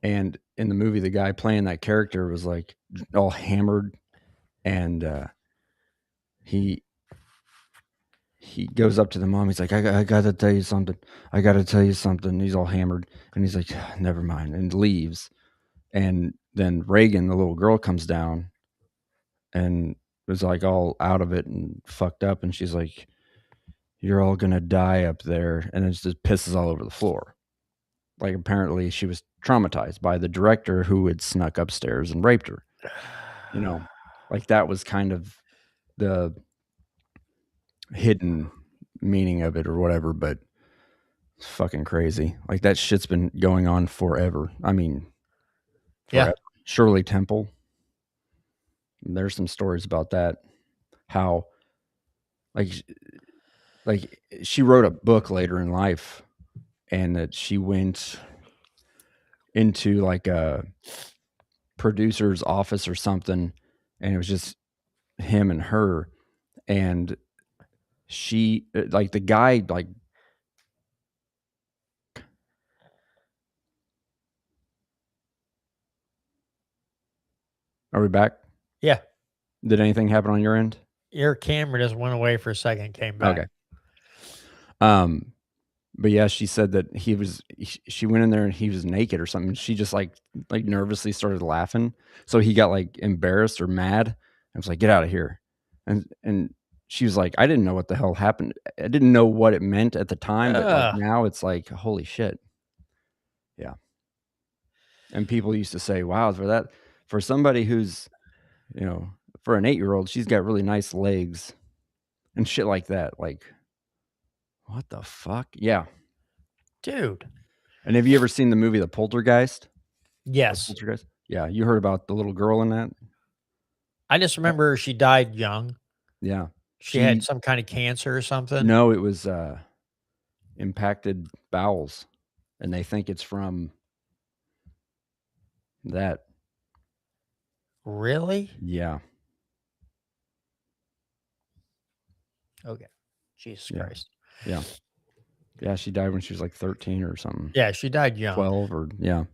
And in the movie, the guy playing that character was like all hammered, and he goes up to the mom. He's like, I gotta tell you something. I gotta tell you something. He's all hammered, and he's like, never mind, and leaves. And then Reagan, the little girl, comes down and was like all out of it and fucked up, and she's like, you're all gonna die up there, and it just pisses all over the floor. Like apparently she was traumatized by the director who had snuck upstairs and raped her. You know, like that was kind of the hidden meaning of it or whatever, but it's fucking crazy. Like that shit's been going on forever. I mean, forever. Yeah. Shirley Temple. There's some stories about that. How like she wrote a book later in life, and that she went into like a producer's office or something, and it was just him and her, and she like the guy like are we back? Yeah. Did anything happen on your end? Your camera just went away for a second, came back. Okay. But yeah, she said that she went in there and he was naked or something. She just like nervously started laughing. So he got like embarrassed or mad and was like, get out of here. And she was like, I didn't know what the hell happened. I didn't know what it meant at the time, but like now it's like, holy shit. Yeah. And people used to say, wow, for somebody who's, you know, for an 8-year-old, she's got really nice legs and shit like that. Like, what the fuck? Yeah. Dude. And have you ever seen the movie The Poltergeist? Yes. Poltergeist? Yeah. You heard about the little girl in that? I just remember she died young. Yeah. She had some kind of cancer or something. No, it was impacted bowels. And they think it's from that. Really? Yeah. Okay. Jesus Yeah. Christ. Yeah. Yeah, she died when she was like 13 or something. Yeah, she died young. 12 or yeah.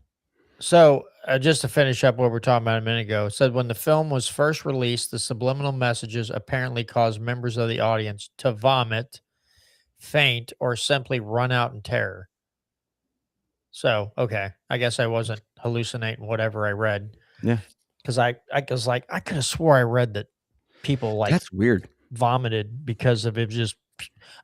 So, just to finish up what we were talking about a minute ago, it said when the film was first released, the subliminal messages apparently caused members of the audience to vomit, faint, or simply run out in terror. So, okay, I guess I wasn't hallucinating whatever I read. Yeah. Because I was like, I could have swore I read that people like That's weird. vomited because of it just.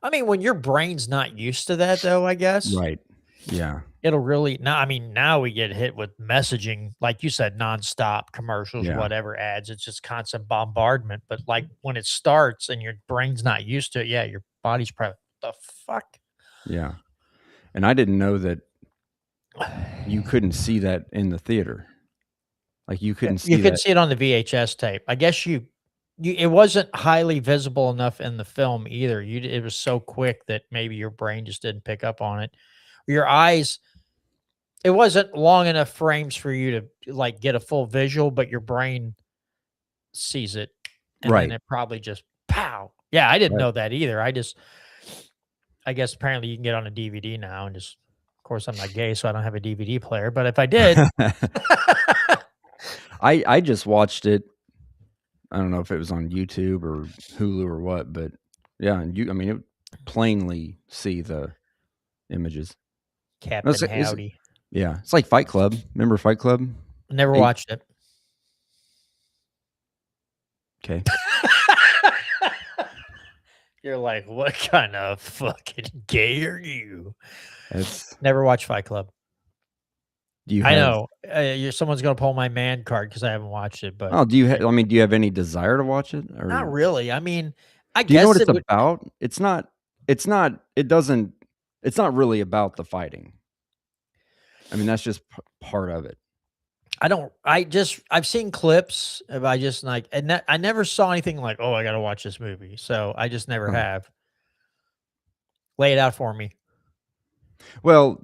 I mean, when your brain's not used to that, though, I guess Right. Yeah. it'll really. Now, I mean, now we get hit with messaging, like you said, nonstop commercials, Yeah. whatever ads. It's just constant bombardment. But like when it starts and your brain's not used to it, yeah, your body's probably the fuck. Yeah. And I didn't know that you couldn't see that in the theater. Like you couldn't see You could that. see it on the VHS tape. I guess you it wasn't highly visible enough in the film either. It was so quick that maybe your brain just didn't pick up on it. Your eyes, it wasn't long enough frames for you to like get a full visual, but your brain sees it, and Right. then it probably just pow. Yeah, I didn't Right. know that either. I guess apparently you can get on a DVD now, and just, of course, I'm not gay, so I don't have a DVD player. But if I did, I just watched it. I don't know if it was on YouTube or Hulu or what, but yeah, and I mean, it plainly see the images. Captain Is it- Howdy. Yeah, it's like Fight Club. Remember Fight Club? Never Hey. watched it. Okay. You're like, what kind of fucking gay are you? It's Never watched Fight Club. do you I have, know someone's gonna pull my man card because I haven't watched it, but Oh, do you I mean, do you have any desire to watch it? Or not really. I mean, I do you know guess what it it's would. about? It's not it's not really about the fighting. I mean, that's just part of it. I've seen clips. I just like, and I never saw anything like, oh, I got to watch this movie. So I just never Huh. have. Lay it out for me. Well,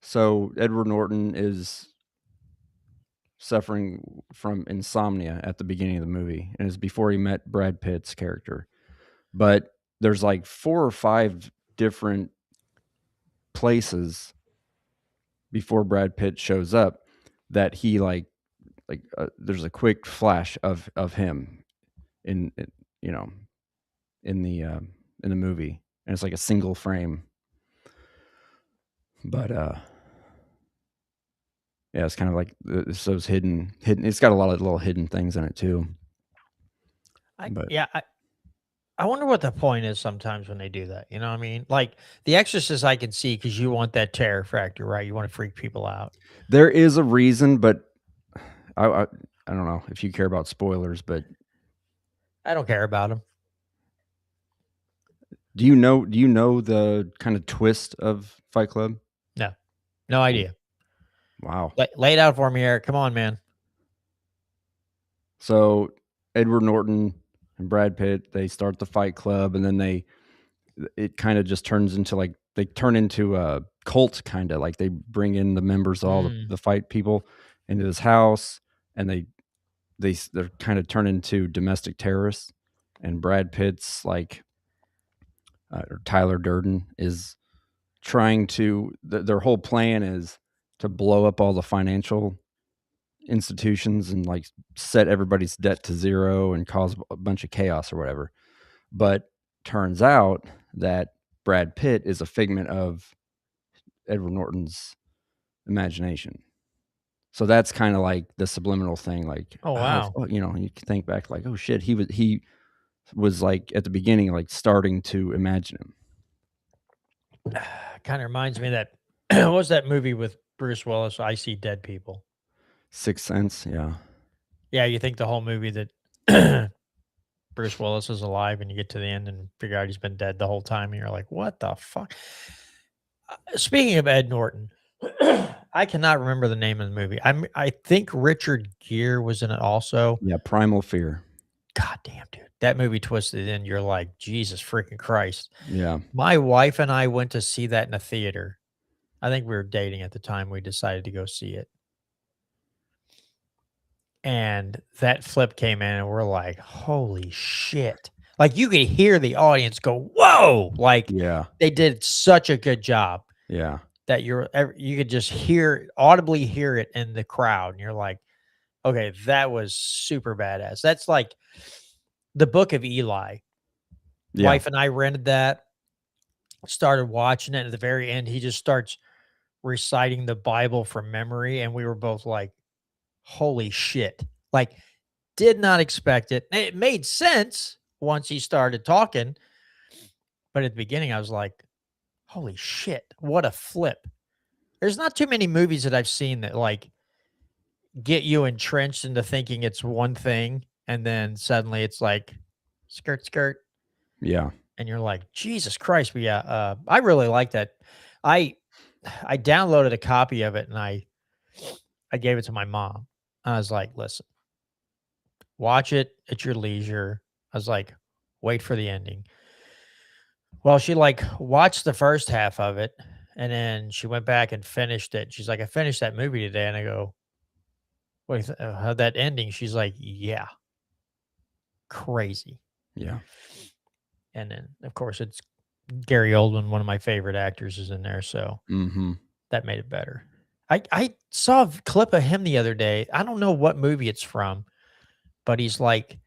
so Edward Norton is suffering from insomnia at the beginning of the movie, and it's before he met Brad Pitt's character. But there's like 4 or 5 different places before Brad Pitt shows up that he there's a quick flash of him in you know in the movie, and it's like a single frame. But yeah, it's kind of like it's those hidden. It's got a lot of little hidden things in it too. But- I wonder what the point is sometimes when they do that. You know what I mean? Like The Exorcist, I can see because you want that terror factor, right? You want to freak people out. There is a reason, but I don't know if you care about spoilers, but I don't care about them. do you know the kind of twist of Fight Club? No idea. Wow. Lay it out for me, Eric. Come on, man. So Edward Norton and Brad Pitt, they start the Fight Club, and then it kind of just turns into they turn into a cult, kind of like they bring in the members of all the fight people into this house, and they're kind of turn into domestic terrorists. And Brad Pitt's or Tyler Durden is trying to their whole plan is to blow up all the financial institutions and set everybody's debt to zero and cause a bunch of chaos or whatever. But turns out that Brad Pitt is a figment of Edward Norton's imagination. So that's kind of like the subliminal thing. Oh, wow. You can think back oh shit, he was at the beginning starting to imagine him. Kind of reminds me of that. What was that movie with Bruce Willis? I See Dead People. Sixth Sense, yeah. Yeah, you think the whole movie that Bruce Willis is alive, and you get to the end and figure out he's been dead the whole time, and you're like, what the fuck? Speaking of Ed Norton, I cannot remember the name of the movie. I think Richard Gere was in it also. Yeah, Primal Fear. God damn, dude. That movie twisted in. You're like, Jesus freaking Christ. Yeah. My wife and I went to see that in a theater. I think we were dating at the time. We decided to go see it. And that flip came in, and we're like, holy shit. Like, you could hear the audience go, whoa. Like, Yeah. they did such a good job. Yeah. that you could just audibly hear it in the crowd, and you're like, okay, that was super badass. That's like the Book of Eli. Yeah. Wife and I rented that, started watching it. At the very end, he just starts reciting the Bible from memory, and we were both like, holy shit. Like, did not expect it. It made sense once he started talking, but at the beginning, I was like, holy shit, what a flip. There's not too many movies that I've seen that like get you entrenched into thinking it's one thing, and then suddenly it's like skirt, skirt, Yeah. and you're like, Jesus Christ. But yeah, I really like that. I I downloaded a copy of it and I gave it to my mom. I was like, listen, watch it at your leisure. I was like, wait for the ending. Well, she like watched the first half of it and then she went back and finished it. She's like, I finished that movie today. And I go, wait, that ending? She's like, yeah, crazy. Yeah. And then, of course, it's Gary Oldman, one of my favorite actors, is in there. So Mm-hmm. that made it better. I saw a clip of him the other day. I don't know what movie it's from, but he's like,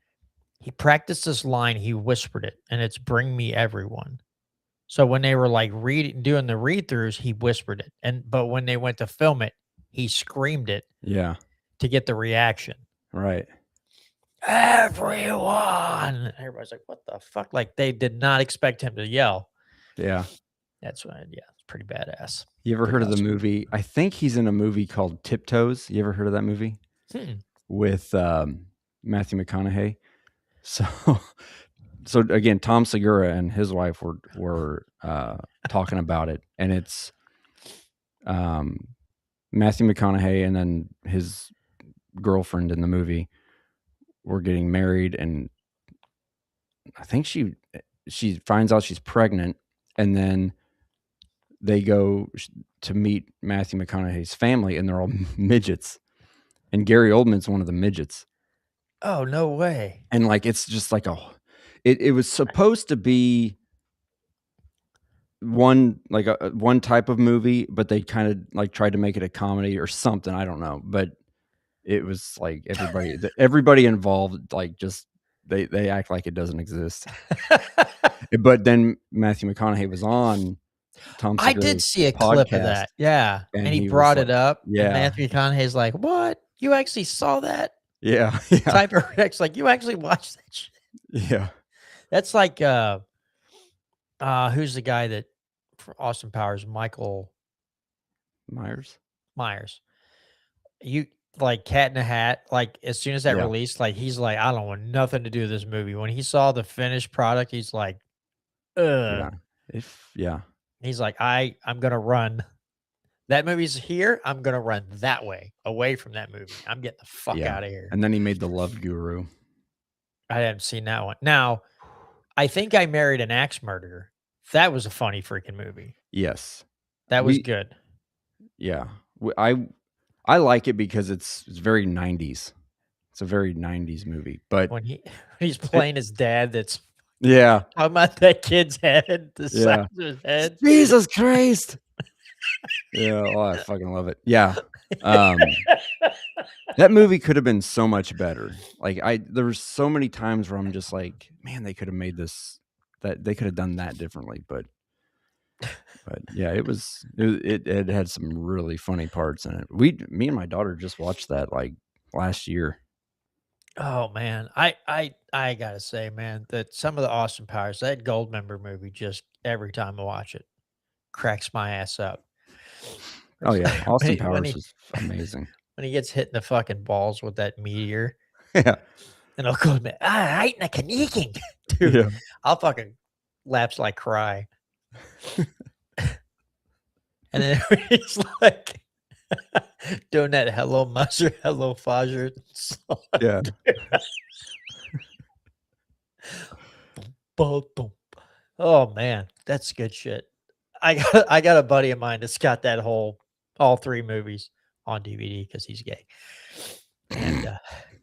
he practiced this line, he whispered it, and it's "Bring me everyone." So when they were like doing the read-throughs, he whispered it, but when they went to film it, he screamed it Yeah. to get the reaction. Right. Everyone, everybody's like, "What the fuck?" Like they did not expect him to yell. Yeah. That's why, yeah, it's pretty badass. You ever Pretty heard of the awesome. movie? I think he's in a movie called Tiptoes. You ever heard of that movie with Matthew McConaughey? So, so again, Tom Segura and his wife were talking about it, and it's Matthew McConaughey and then his girlfriend in the movie were getting married, and I think she finds out she's pregnant, and then they go to meet Matthew McConaughey's family, and they're all midgets, and Gary Oldman's one of the midgets. Oh, no way. And like it's just like it was supposed to be one type of movie, but they kind of like tried to make it a comedy or something. I don't know, but it was like everybody involved, like just they act like it doesn't exist. But then Matthew McConaughey was on Tom I did Segura's see a clip of podcast, that. Yeah. and And he he was brought like, it up. yeah. And Matthew McConaughey's like, what? You actually saw that? Yeah. Type of Rex, like, you actually watched that shit? Yeah. That's like who's the guy that for Austin Powers, Michael Myers. You like Cat in a Hat, like as soon as that Yeah. released, like he's like, I don't want nothing to do with this movie. When he saw the finished product, he's like, Yeah. he's like, I'm gonna run. That movie's here. I'm gonna run that way, away from that movie. I'm getting the fuck Yeah. out of here. And then he made The Love Guru. I haven't seen that one. Now, I Think I Married an Axe Murderer. That was a funny freaking movie. Yes. That was We- good. Yeah. I like it because it's very 90s. It's a very 90s movie. But When he's playing his dad, that's yeah. talking about that kid's head, the Yeah. size of his head. Jesus Christ. Yeah, oh, I fucking love it. Yeah. That movie could have been so much better. Like there were so many times where I'm just like, man, they could have made this, that they could have done that differently. But yeah, it had some really funny parts in it. Me and my daughter just watched that like last year. Oh man, I gotta say, man, that some of the Austin Powers, that Goldmember movie, just every time I watch it, cracks my ass up. Oh yeah, Austin when Powers he- is amazing. When he gets hit in the fucking balls with that meteor, Yeah, and I'll go, man, right in the kneeking, dude. yeah, I'll fucking lapse like cry. And then he's like doing that hello mustard, hello Fajer song. yeah. Boom, boom. Oh man, that's good shit. I got a buddy of mine that's got that all three movies on DVD because he's gay. And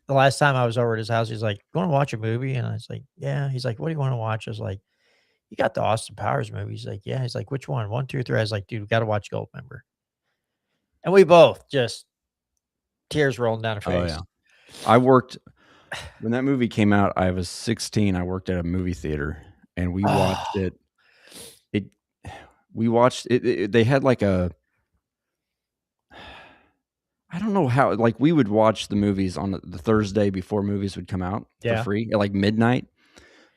the last time I was over at his house, he's like, "You want to watch a movie?" And I was like, "Yeah." He's like, "What do you want to watch?" I was like, you got the Austin Powers movie. He's like, yeah. He's like, which one? 1, 2, 3. I was like, dude, we got to watch Goldmember. And we both just tears rolling down our face. Oh yeah. I worked when that movie came out. I was 16. I worked at a movie theater, and we watched it. We watched it. They had like a. I don't know how. Like we would watch the movies on the Thursday before movies would come out Yeah. for free at like midnight,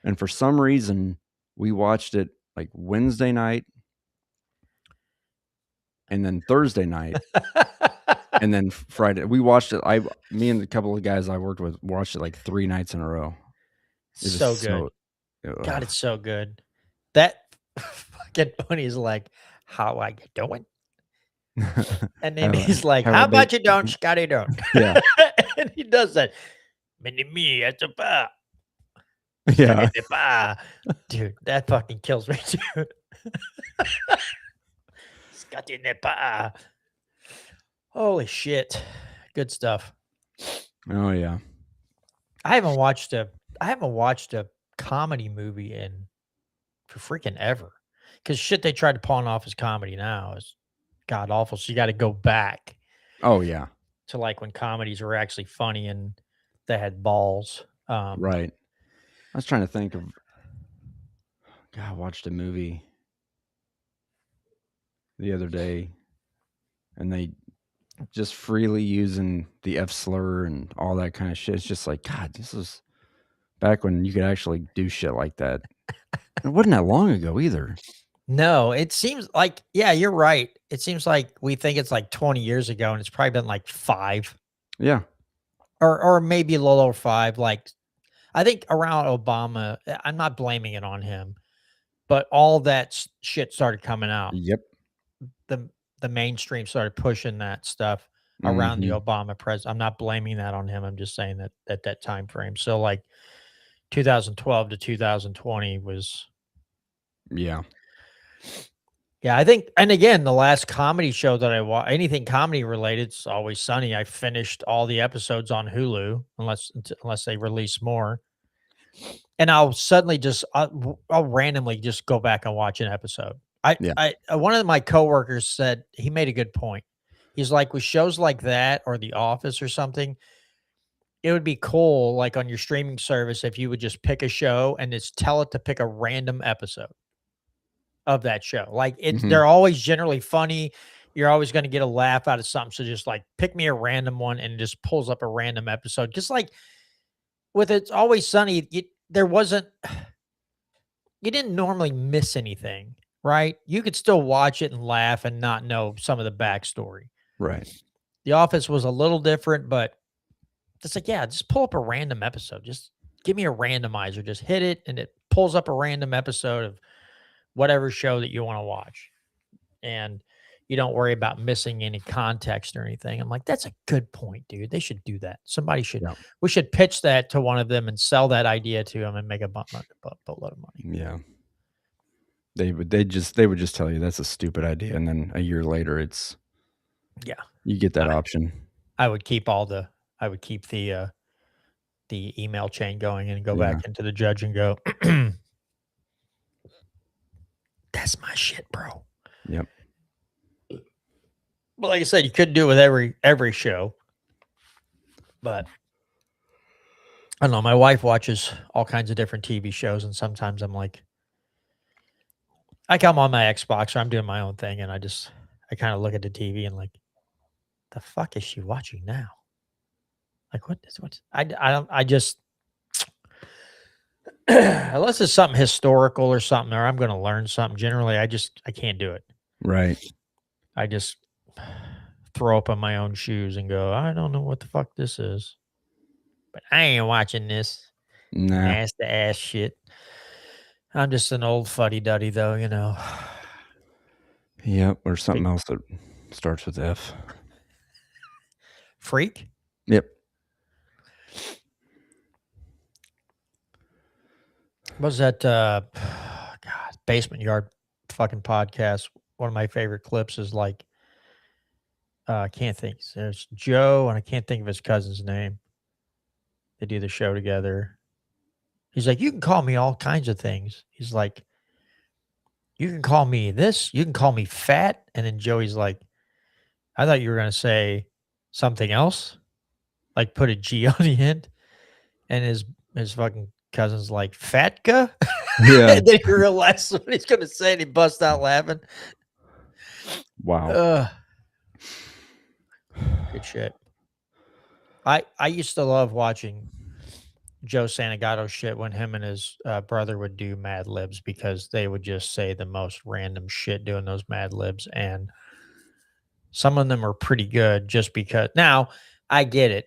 and for some reason we watched it like Wednesday night, and then Thursday night. And then Friday, we watched it. Me and a couple of guys I worked with watched it like 3 nights in a row. It was So good. God, it's so good. That fucking bunny is like, how I get doing? And then he's like, how about you don't, Scotty don't? Yeah. And he does that. Mini me at the bar. Yeah. Dude, that fucking kills me too. Scotty in the bar. Holy shit. Good stuff. Oh yeah. I haven't watched a comedy movie in for freaking ever. Because shit they tried to pawn off as comedy now is god awful. So you got to go back Oh yeah. to like when comedies were actually funny and they had balls. Right. I was trying to think of. God, I watched a movie the other day, and they just freely using the F slur and all that kind of shit. It's just like, God, this is back when you could actually do shit like that. It wasn't that long ago either. No, it seems like, yeah, you're right. It seems like we think it's like 20 years ago and it's probably been like 5 Yeah. or maybe a little over 5. Like, I think around Obama, I'm not blaming it on him, but all that shit started coming out. Yep. The mainstream started pushing that stuff around the Obama president. I'm not blaming that on him. I'm just saying that at that time frame. So like 2012 to 2020 was. Yeah. Yeah, I think, and again, the last comedy show that I watched, anything comedy related, it's Always Sunny. I finished all the episodes on Hulu, unless they release more. And I'll suddenly I'll randomly just go back and watch an episode. One of my coworkers said, he made a good point. He's like, with shows like that or The Office or something, it would be cool, like on your streaming service, if you would just pick a show and just tell it to pick a random episode of that show. Like they're always generally funny. You're always going to get a laugh out of something. So just like pick me a random one and it just pulls up a random episode. Just like with It's Always Sunny, you didn't normally miss anything, right? You could still watch it and laugh and not know some of the backstory. Right. The Office was a little different, but it's like, yeah, just pull up a random episode. Just give me a randomizer. Just hit it and it pulls up a random episode of whatever show that you want to watch. And you don't worry about missing any context or anything. I'm like, that's a good point, dude. They should do that. Somebody should, we should pitch that to one of them and sell that idea to them and make a boatload of money. Yeah. They would just tell you that's a stupid idea. And then a year later you get that option. I would keep the email chain going and go back into the judge and go, that's my shit, bro. Yep. But like I said, you couldn't do it with every show. But I don't know. My wife watches all kinds of different TV shows, and sometimes I'm like, I come on my Xbox or I'm doing my own thing, and I kind of look at the TV and like, the fuck is she watching now? Like what I just unless it's something historical or something, or I'm going to learn something. Generally, I can't do it. Right. I just throw up on my own shoes and go, I don't know what the fuck this is, but I ain't watching this ass to ass shit. I'm just an old fuddy-duddy though, you know. Yep. Or something else that starts with F. Freak? Yep. What was that God, Basement Yard fucking podcast? One of my favorite clips is like, I can't think. There's Joe, and I can't think of his cousin's name. They do the show together. He's like, you can call me all kinds of things. He's like, You can call me this. You can call me fat. And then Joey's like, I thought you were going to say something else, like put a G on the end. And his fucking cousin's like, Fatka? Yeah. And then he realized what he's going to say and he busts out laughing. Wow. Ugh. Good shit. I used to love watching Joe Santagato shit when him and his brother would do Mad Libs because they would just say the most random shit doing those Mad Libs. And some of them are pretty good just because. Now, I get it.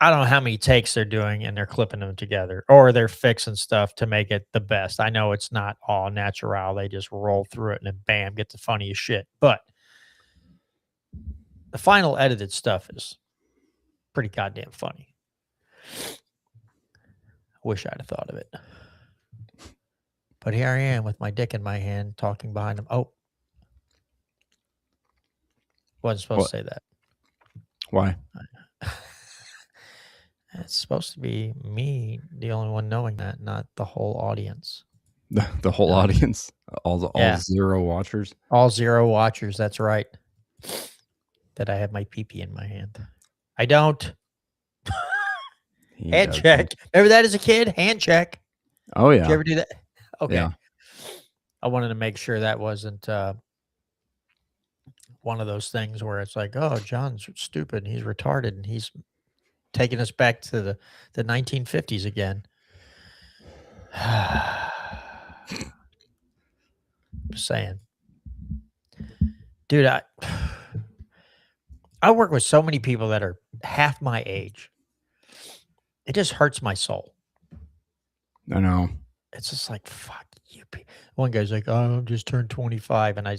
I don't know how many takes they're doing and they're clipping them together or they're fixing stuff to make it the best. I know it's not all natural. They just roll through it and then bam, get the funniest shit. But the final edited stuff is pretty goddamn funny. Wish I'd have thought of it. But here I am with my dick in my hand talking behind him. Oh. Wasn't supposed to say that. Why? It's supposed to be me, the only one knowing that, not the whole audience. The whole audience? All Yeah. 0 watchers? All 0 watchers, that's right. That I have my pee-pee in my hand. I don't. He Hand does. check. Remember that as a kid? Hand check. Oh, Did yeah. you ever do that? Okay. Yeah. I wanted to make sure that wasn't one of those things where it's like, oh, John's stupid and he's retarded and he's taking us back to the 1950s again. Just saying. Dude, I work with so many people that are half my age. It just hurts my soul. I know. It's just like, fuck you. One guy's like, oh, I just turned 25. And I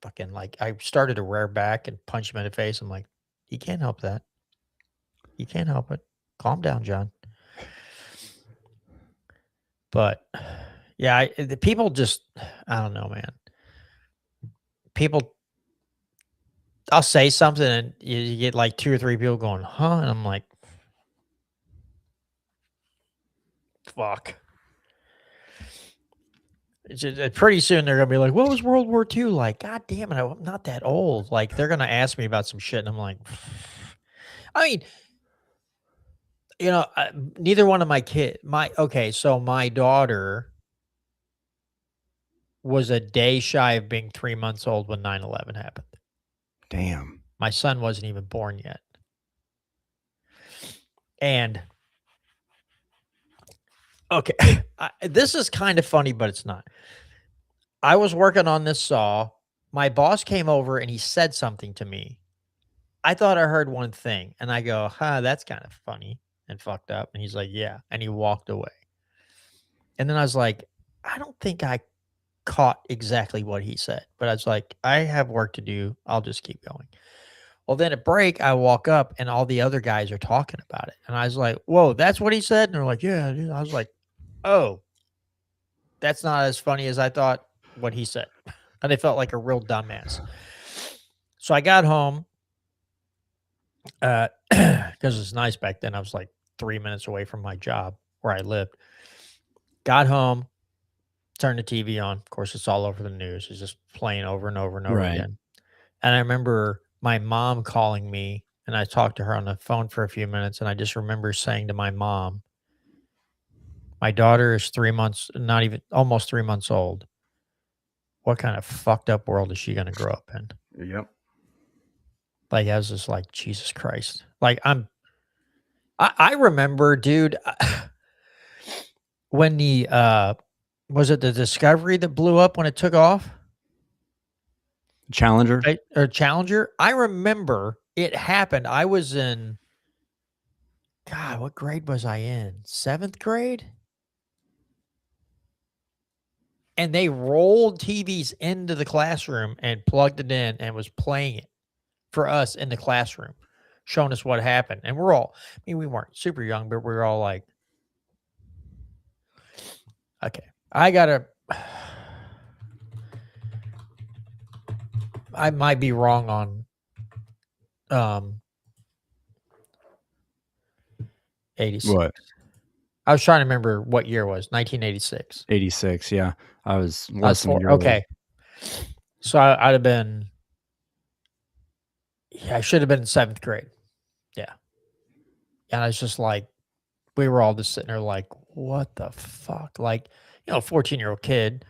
fucking like, I started to rear back and punch him in the face. I'm like, you can't help that. You can't help it. Calm down, John. But yeah, the people just, I don't know, man. People, I'll say something and you get like 2 or 3 people going, huh? And I'm like, fuck. It's just, pretty soon they're gonna be like, what was World War II like? God damn it, I'm not that old. Like they're gonna ask me about some shit and I'm like, I mean, you know, neither one of my so my daughter was a day shy of being 3 months old when 9/11 happened. Damn. My son wasn't even born yet. And okay, this is kind of funny, but it's not. I was working on this saw. My boss came over and he said something to me. I thought I heard one thing and I go, that's kind of funny and fucked up. And he's like, yeah. And he walked away. And then I was like, I don't think I caught exactly what he said, but I was like, I have work to do. I'll just keep going. Well, then at break, I walk up and all the other guys are talking about it. And I was like, whoa, that's what he said? And they're like, yeah. Dude. I was like, oh, that's not as funny as I thought what he said. And I felt like a real dumbass. So I got home because it's nice back then. I was like 3 minutes away from my job where I lived. Got home, turned the TV on. Of course, it's all over the news. It's just playing over and over and over again. And I remember my mom calling me and I talked to her on the phone for a few minutes. And I just remember saying to my mom, my daughter is 3 months, not even almost 3 months old. What kind of fucked up world is she going to grow up in? Yep. Like, I was just like, Jesus Christ. Like, I remember, dude, when the, was it the Discovery that blew up when it took off? Challenger? Right? Or Challenger? I remember it happened. I was in, God, what grade was I in? 7th grade? And they rolled TVs into the classroom and plugged it in and was playing it for us in the classroom, showing us what happened. And we're all, I mean, we weren't super young, but we were all like, okay, I might be wrong on 86. What? I was trying to remember what year it was. 1986. 86. Yeah, I was I was less than a 4. year old. Okay. So I'd have been. Yeah, I should have been in 7th grade. Yeah. And I was just like, we were all just sitting there like, what the fuck? Like, 14-year-old kid,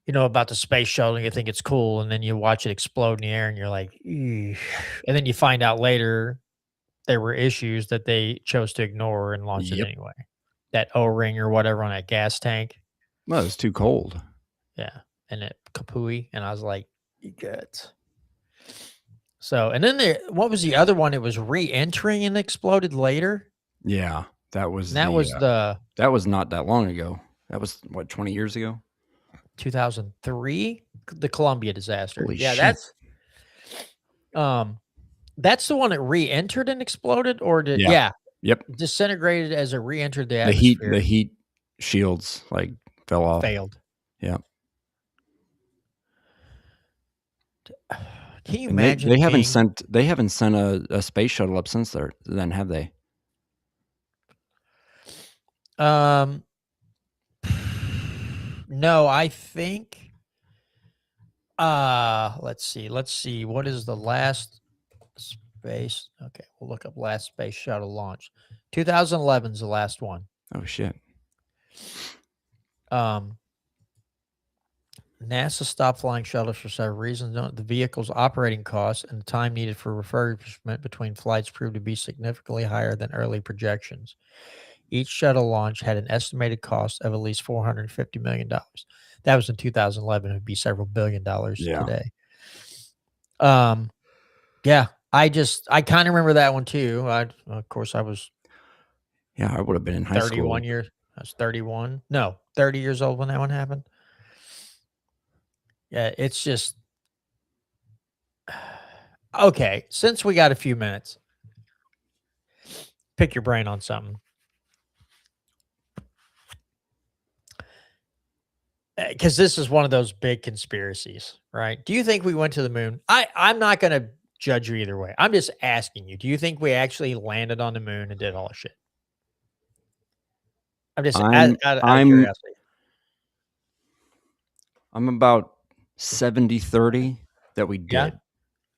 about the space shuttle and you think it's cool. And then you watch it explode in the air and you're like, "Eesh." And then you find out later there were issues that they chose to ignore and launch it Yep. anyway. That O-ring or whatever on that gas tank. Well, it was too cold. Yeah. And it kapooey. And I was like, you gut. So, and then what was the other one? It was re-entering and exploded later. Yeah, that was And that was that was not that long ago. That was what, 20 years ago? 2003, the Columbia disaster. Holy Yeah, shit. that's the one that re-entered and exploded, or did Yeah. Yep. disintegrated as it re-entered the The atmosphere. heat shields like fell off. Failed. Yeah. Can you And imagine? they haven't sent a space shuttle up since then, have they? No, I think. Let's see. What is the last space? Okay, we'll look up last space shuttle launch. 2011 is the last one. Oh shit. NASA stopped flying shuttles for several reasons. The vehicle's operating costs and the time needed for refurbishment between flights proved to be significantly higher than early projections. Each shuttle launch had an estimated cost of at least $450 million. That was in 2011. It would be several $billion Yeah. today. Yeah, I kind of remember that one too. Of course, I was Yeah, I would have been in high 31 school. years. I was 31. No, 30 years old when that one happened. Yeah, it's just okay. Since we got a few minutes, pick your brain on something. Because this is one of those big conspiracies, right? Do you think we went to the moon? I'm not going to judge you either way. I'm just asking you. Do you think we actually landed on the moon and did all the shit? I'm just out of curiosity. I'm about 70-30 that we did. Yeah,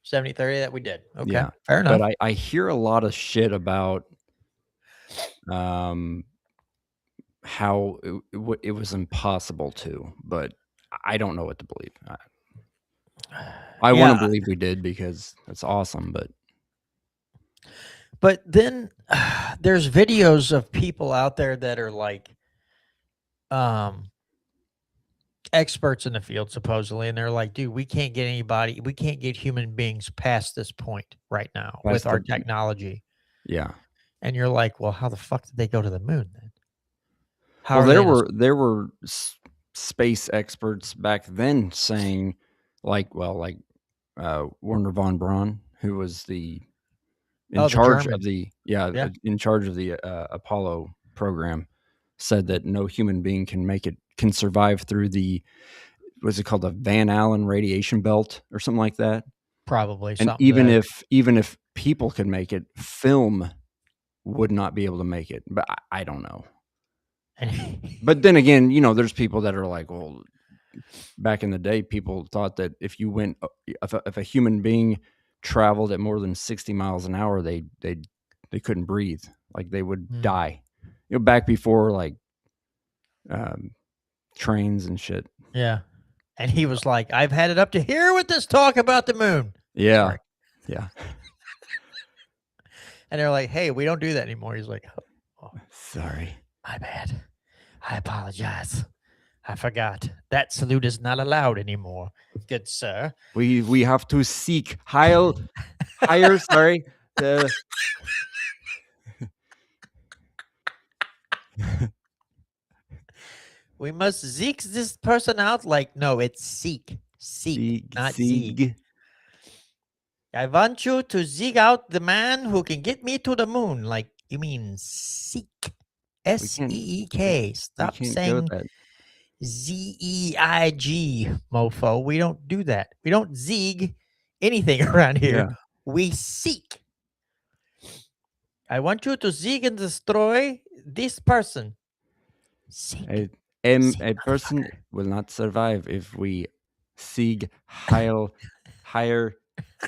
70-30 that we did. Okay, Yeah, fair enough. but I hear a lot of shit about how it was impossible to, but I don't know what to believe. I want to believe we did because that's awesome, but then there's videos of people out there that are like experts in the field supposedly, and they're like, dude, we can't get human beings past this point right now with our technology. yeah. And you're like, well, how the fuck did they go to the moon then? Well, there were space experts back then saying, Werner von Braun, who was in charge of the Apollo program, said that no human being can survive through the, what's it called, the Van Allen radiation belt or something like that. Probably. And even if people could make it, film would not be able to make it. But I don't know. But then again, there's people that are like, well, back in the day, people thought that if a human being traveled at more than 60 miles an hour, they couldn't breathe, like they would die. Back before like trains and shit. Yeah, and he was like, "I've had it up to here with this talk about the moon." Yeah, Sorry. Yeah. And they're like, "Hey, we don't do that anymore." He's like, "Oh, sorry, my bad. I apologize. I forgot. That salute is not allowed anymore, good sir. We have to seek higher. Sorry. We must seek this person out. Like, no, it's seek, not seek. I want you to seek out the man who can get me to the moon. Like, you mean seek. S-E-E-K. Stop saying Z-E-I-G, mofo. We don't do that. We don't zig anything around here. Yeah. We seek. I want you to seek and destroy this person. Seek. A person will not survive if we seek higher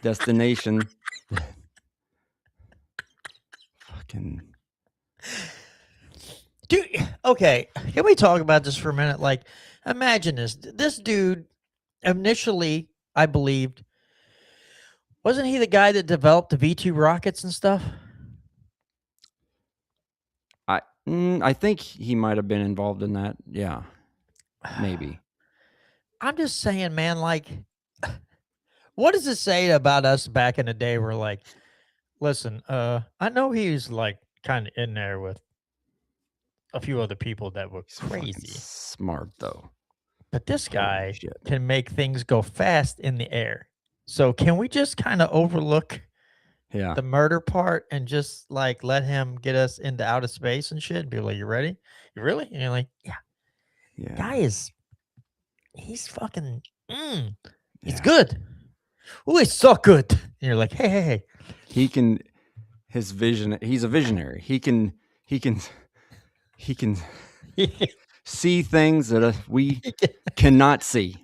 destination. Fucking Dude, okay, can we talk about this for a minute? Like, imagine this. This dude, initially, I believed, wasn't he the guy that developed the V2 rockets and stuff? I think he might have been involved in that. Yeah, maybe. I'm just saying, man, like, what does it say about us back in the day? We're like, listen, I know he's like kind of in there with a few other people that were He's fucking crazy, smart though. but this Holy guy shit. can make things go fast in the air. So can we just kind of overlook Yeah. the murder part and just like let him get us into outer space and shit and be like, you ready? You really? And you're like, yeah, Yeah. guy is, he's fucking, he's Yeah. good. Oh, he's so good. And you're like, hey. He can his vision he's a visionary. He can see things that we cannot see.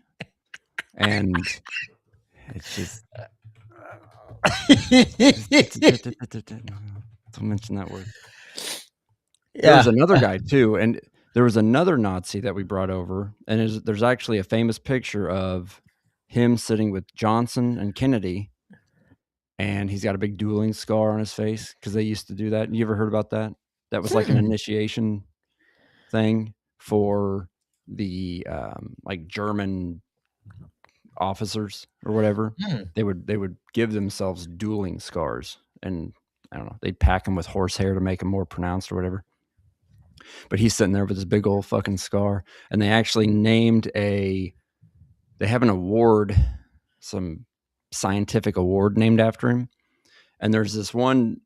And it's just don't mention that word. There was another guy too, and there was another Nazi that we brought over, and there's actually a famous picture of him sitting with Johnson and Kennedy, and he's got a big dueling scar on his face because they used to do that. You ever heard about that? That was like an initiation thing for the like German officers or whatever. They would give themselves dueling scars, and I don't know, they'd pack them with horsehair to make them more pronounced or whatever. But he's sitting there with this big old fucking scar, and they actually named they have an award, some scientific award named after him. And there's this one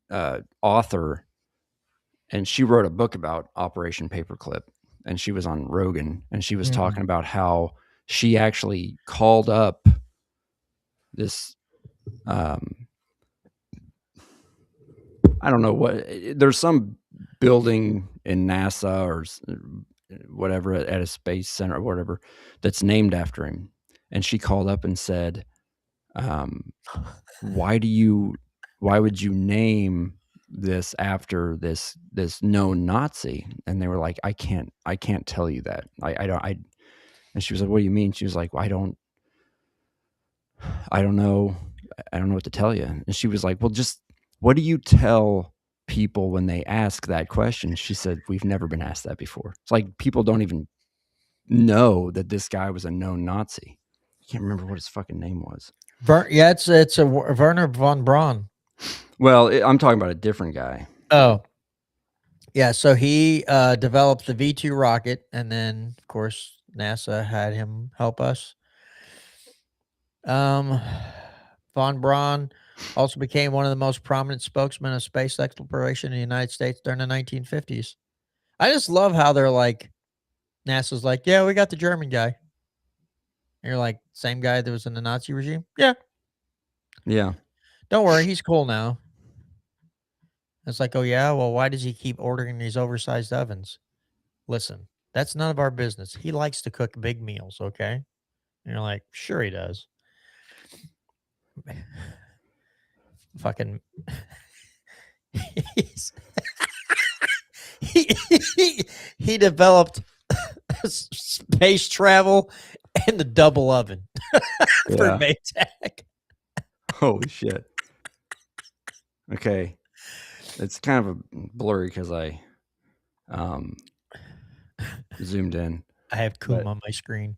author, and she wrote a book about Operation Paperclip, and she was on Rogan, and she was talking about how she actually called up this I don't know what, there's some building in NASA or whatever at a space center or whatever that's named after him. And she called up and said, why would you name this after this known Nazi? And they were like, I can't tell you that. And she was like, what do you mean? She was like, well, I don't know what to tell you. And she was like, well, just what do you tell people when they ask that question? She said, we've never been asked that before. It's like people don't even know that this guy was a known Nazi. I can't remember what his fucking name was. It's a Werner von Braun. Well, I'm talking about a different guy. Oh, yeah. So he developed the V2 rocket, and then of course NASA had him help us. Von Braun also became one of the most prominent spokesmen of space exploration in the United States during the 1950s. I just love how they're like, NASA's like, yeah, we got the German guy. And you're like, same guy that was in the Nazi regime? Yeah. Yeah. Don't worry, he's cool now. It's like, oh yeah, well, why does he keep ordering these oversized ovens? Listen, that's none of our business. He likes to cook big meals, okay? And you're like, sure he does. Fucking he developed space travel and the double oven for Yeah. Maytag. Holy shit. Okay. It's kind of a blurry because I zoomed in. I have Coom But- on my screen.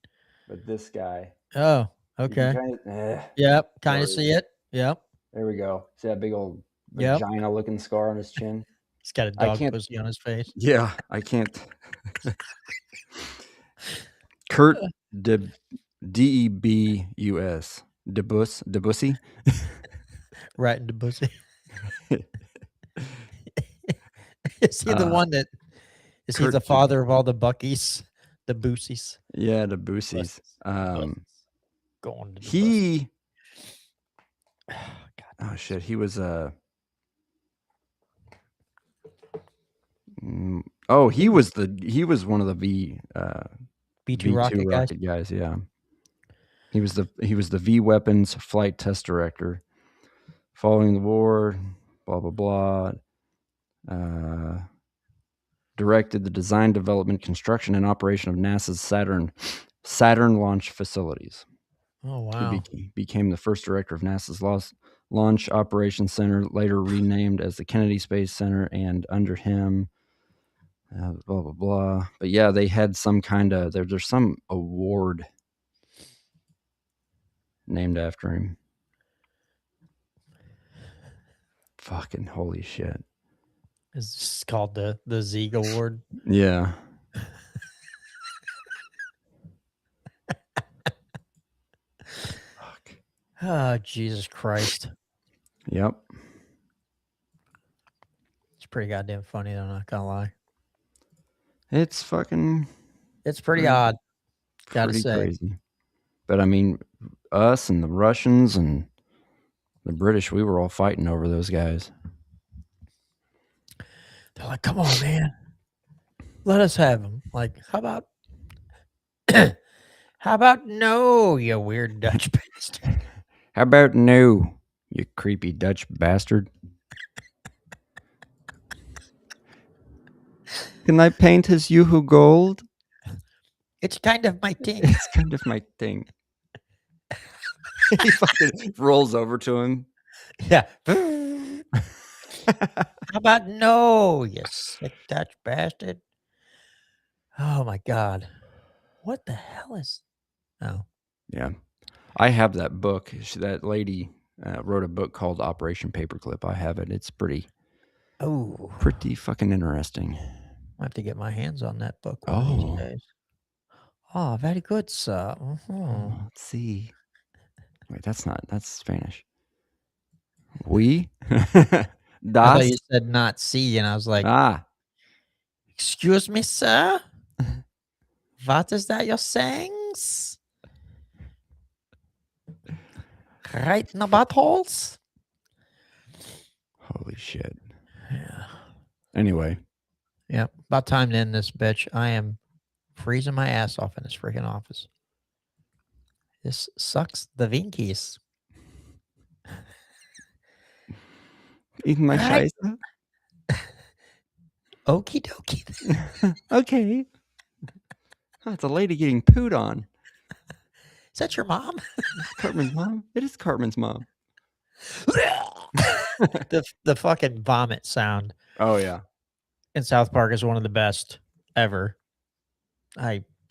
But this guy. Oh, you can okay. kinda- Yep, kind of blurry. see it. Yep. There we go. See that big old Yep. vagina looking scar on his chin? He's got a I dog can't- pussy on his face. Yeah, I can't. Kurt Debus. Debussy. Right in the pussy. Is he the one that is he Kurt the Deb- father of all the Buckies? The Boosies? Yeah, Debussy's. Bussies. Going to the He. God. Oh shit, he was Oh, he was one of the B2 rocket guys. guys. Yeah, he was the V weapons flight test director. Following the war, blah blah blah. Directed the design, development, construction, and operation of NASA's Saturn launch facilities. Oh wow. He became the first director of NASA's Launch Operations Center, later renamed as the Kennedy Space Center, and under him, blah blah blah. But yeah, they had some kind of there's some award named after him. Fucking holy shit! It's called the Zieg Award. Yeah. Fuck. Oh, Jesus Christ. Yep. It's pretty goddamn funny, though, not gonna lie. It's fucking It's pretty odd, gotta pretty say. crazy. But I mean, us and the Russians and the British, we were all fighting over those guys. They're like, come on, man. Let us have them. Like, how about no, you weird Dutch bastard? How about no, you creepy Dutch bastard? Can I paint his Yoo-hoo gold? It's kind of my thing. It's kind of my thing. He fucking rolls over to him. Yeah. How about no, you sick Dutch bastard? Oh my God. What the hell is... Oh. Yeah. I have that book. That lady wrote a book called Operation Paperclip. I have it. It's pretty fucking interesting. I have to get my hands on that book one of these days. Oh, very good, sir. Let's see. Wait, that's Spanish. We? I Das? thought you said not see, and I was like, excuse me, sir? What is that you're saying? Right in the buttholes? Holy shit. Yeah. Anyway. Yeah. About time to end this bitch. I am freezing my ass off in this freaking office. This sucks the Winkies. Eating my Right. scheiße? Okie dokie. Okay. Oh, it's a lady getting pooed on. Is that your mom? Cartman's mom? It is Cartman's mom. the fucking vomit sound Oh, yeah. in South Park is one of the best ever.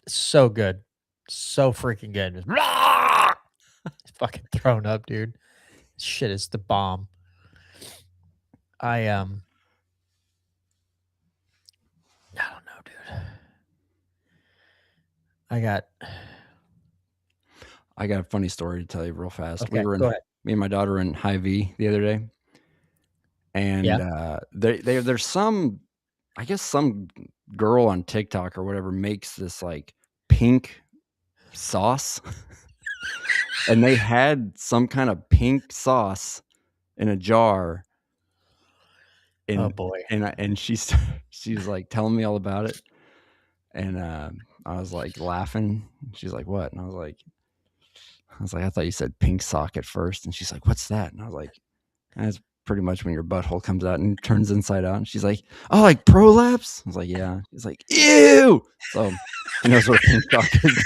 So good. So freaking good. It's fucking thrown up, dude. Shit is the bomb. I don't know, dude. I got a funny story to tell you real fast. Okay, Go ahead. Me and my daughter were in Hy-Vee the other day. And there's some, I guess some girl on TikTok or whatever makes this like pink sauce. And they had some kind of pink sauce in a jar. And, oh boy. And she's like telling me all about it. And I was like laughing. She's like, what? And I was like, I thought you said pink sock at first. And she's like, what's that? And I was like, that's pretty much when your butthole comes out and turns inside out. And she's like, oh, like prolapse? I was like, yeah. She's like, ew. So she knows what a pink sock is.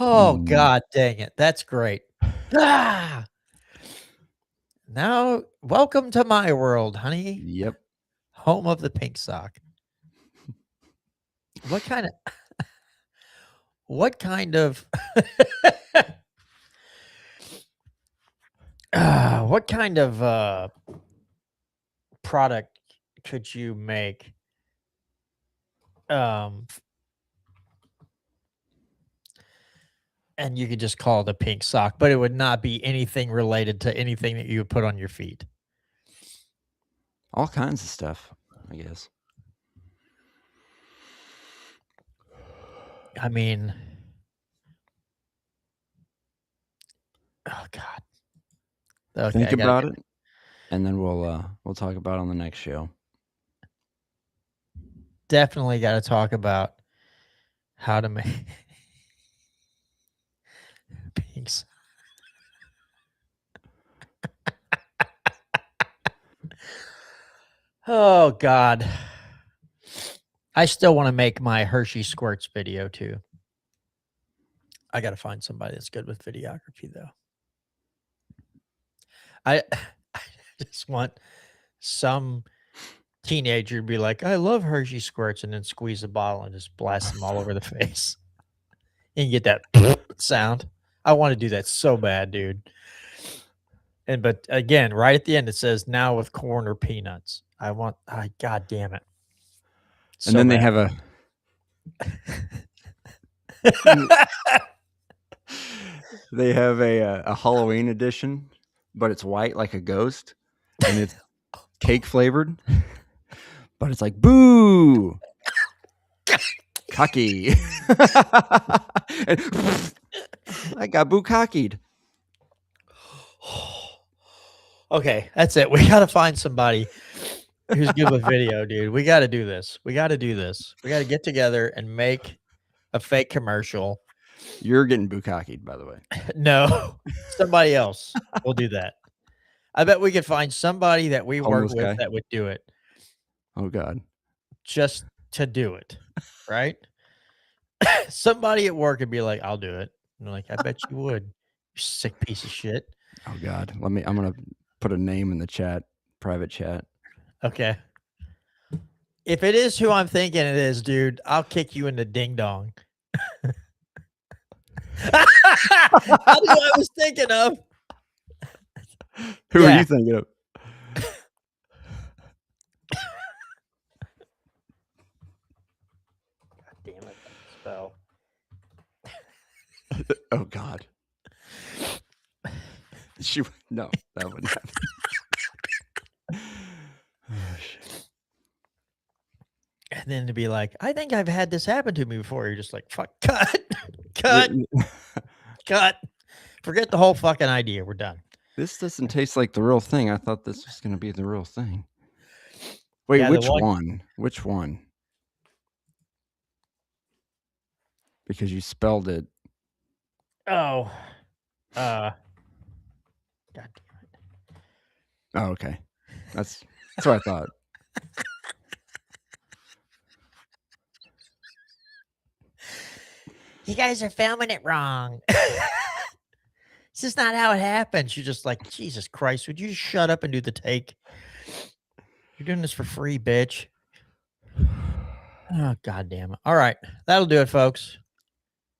Oh God dang it. That's great. Ah! Now welcome to my world, honey. Yep. Home of the pink sock. What kind of what kind of product could you make and you could just call it a pink sock, but it would not be anything related to anything that you would put on your feet? All kinds of stuff, I guess. I mean, oh God. Okay, Think about it. and then we'll talk about it on the next show. Definitely got to talk about how to make pigs. Oh God. I still want to make my Hershey Squirts video too. I got to find somebody that's good with videography though. I just want some teenager to be like, I love Hershey Squirts, and then squeeze the bottle and just blast them all over the face. And you get that sound. I want to do that so bad, dude. But again, right at the end, it says now with corn or peanuts. God damn it. And then they have a Halloween edition, but it's white like a ghost, and it's cake flavored, but it's like boo, cocky. And I got boo-cockied. Okay, that's it. We got to find somebody who's good with video, dude. We got to do this. We got to get together and make a fake commercial. You're getting boo-cockied, by the way. No, somebody else will do that. I bet we could find somebody that we Homeless work with guy. that would do it Oh God. just to do it, right? Somebody at work would be like, I'll do it. And they're like, I bet you would, you sick piece of shit. Oh God. I'm gonna put a name in the chat, private chat. Okay. If it is who I'm thinking it is, dude, I'll kick you in the ding dong. That's who I was thinking of. Who are Yeah. you thinking of? God damn it. Spell. Oh God. No, that wouldn't happen. Oh, shit. And then to be like, I think I've had this happen to me before. You're just like, fuck, cut, cut, cut. Forget the whole fucking idea. We're done. This doesn't taste like the real thing. I thought this was going to be the real thing. Wait, Yeah, the which one- one? Which one? Because you spelled it. Oh, God damn it. Oh, okay. That's what I thought. You guys are filming it wrong. This is not how it happens. You're just like, Jesus Christ, would you just shut up and do the take? You're doing this for free, bitch. Oh, God damn it. All right. That'll do it, folks.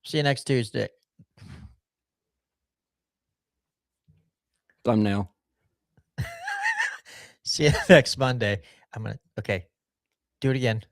See you next Tuesday. Thumbnail. See you next Monday. Okay. Do it again.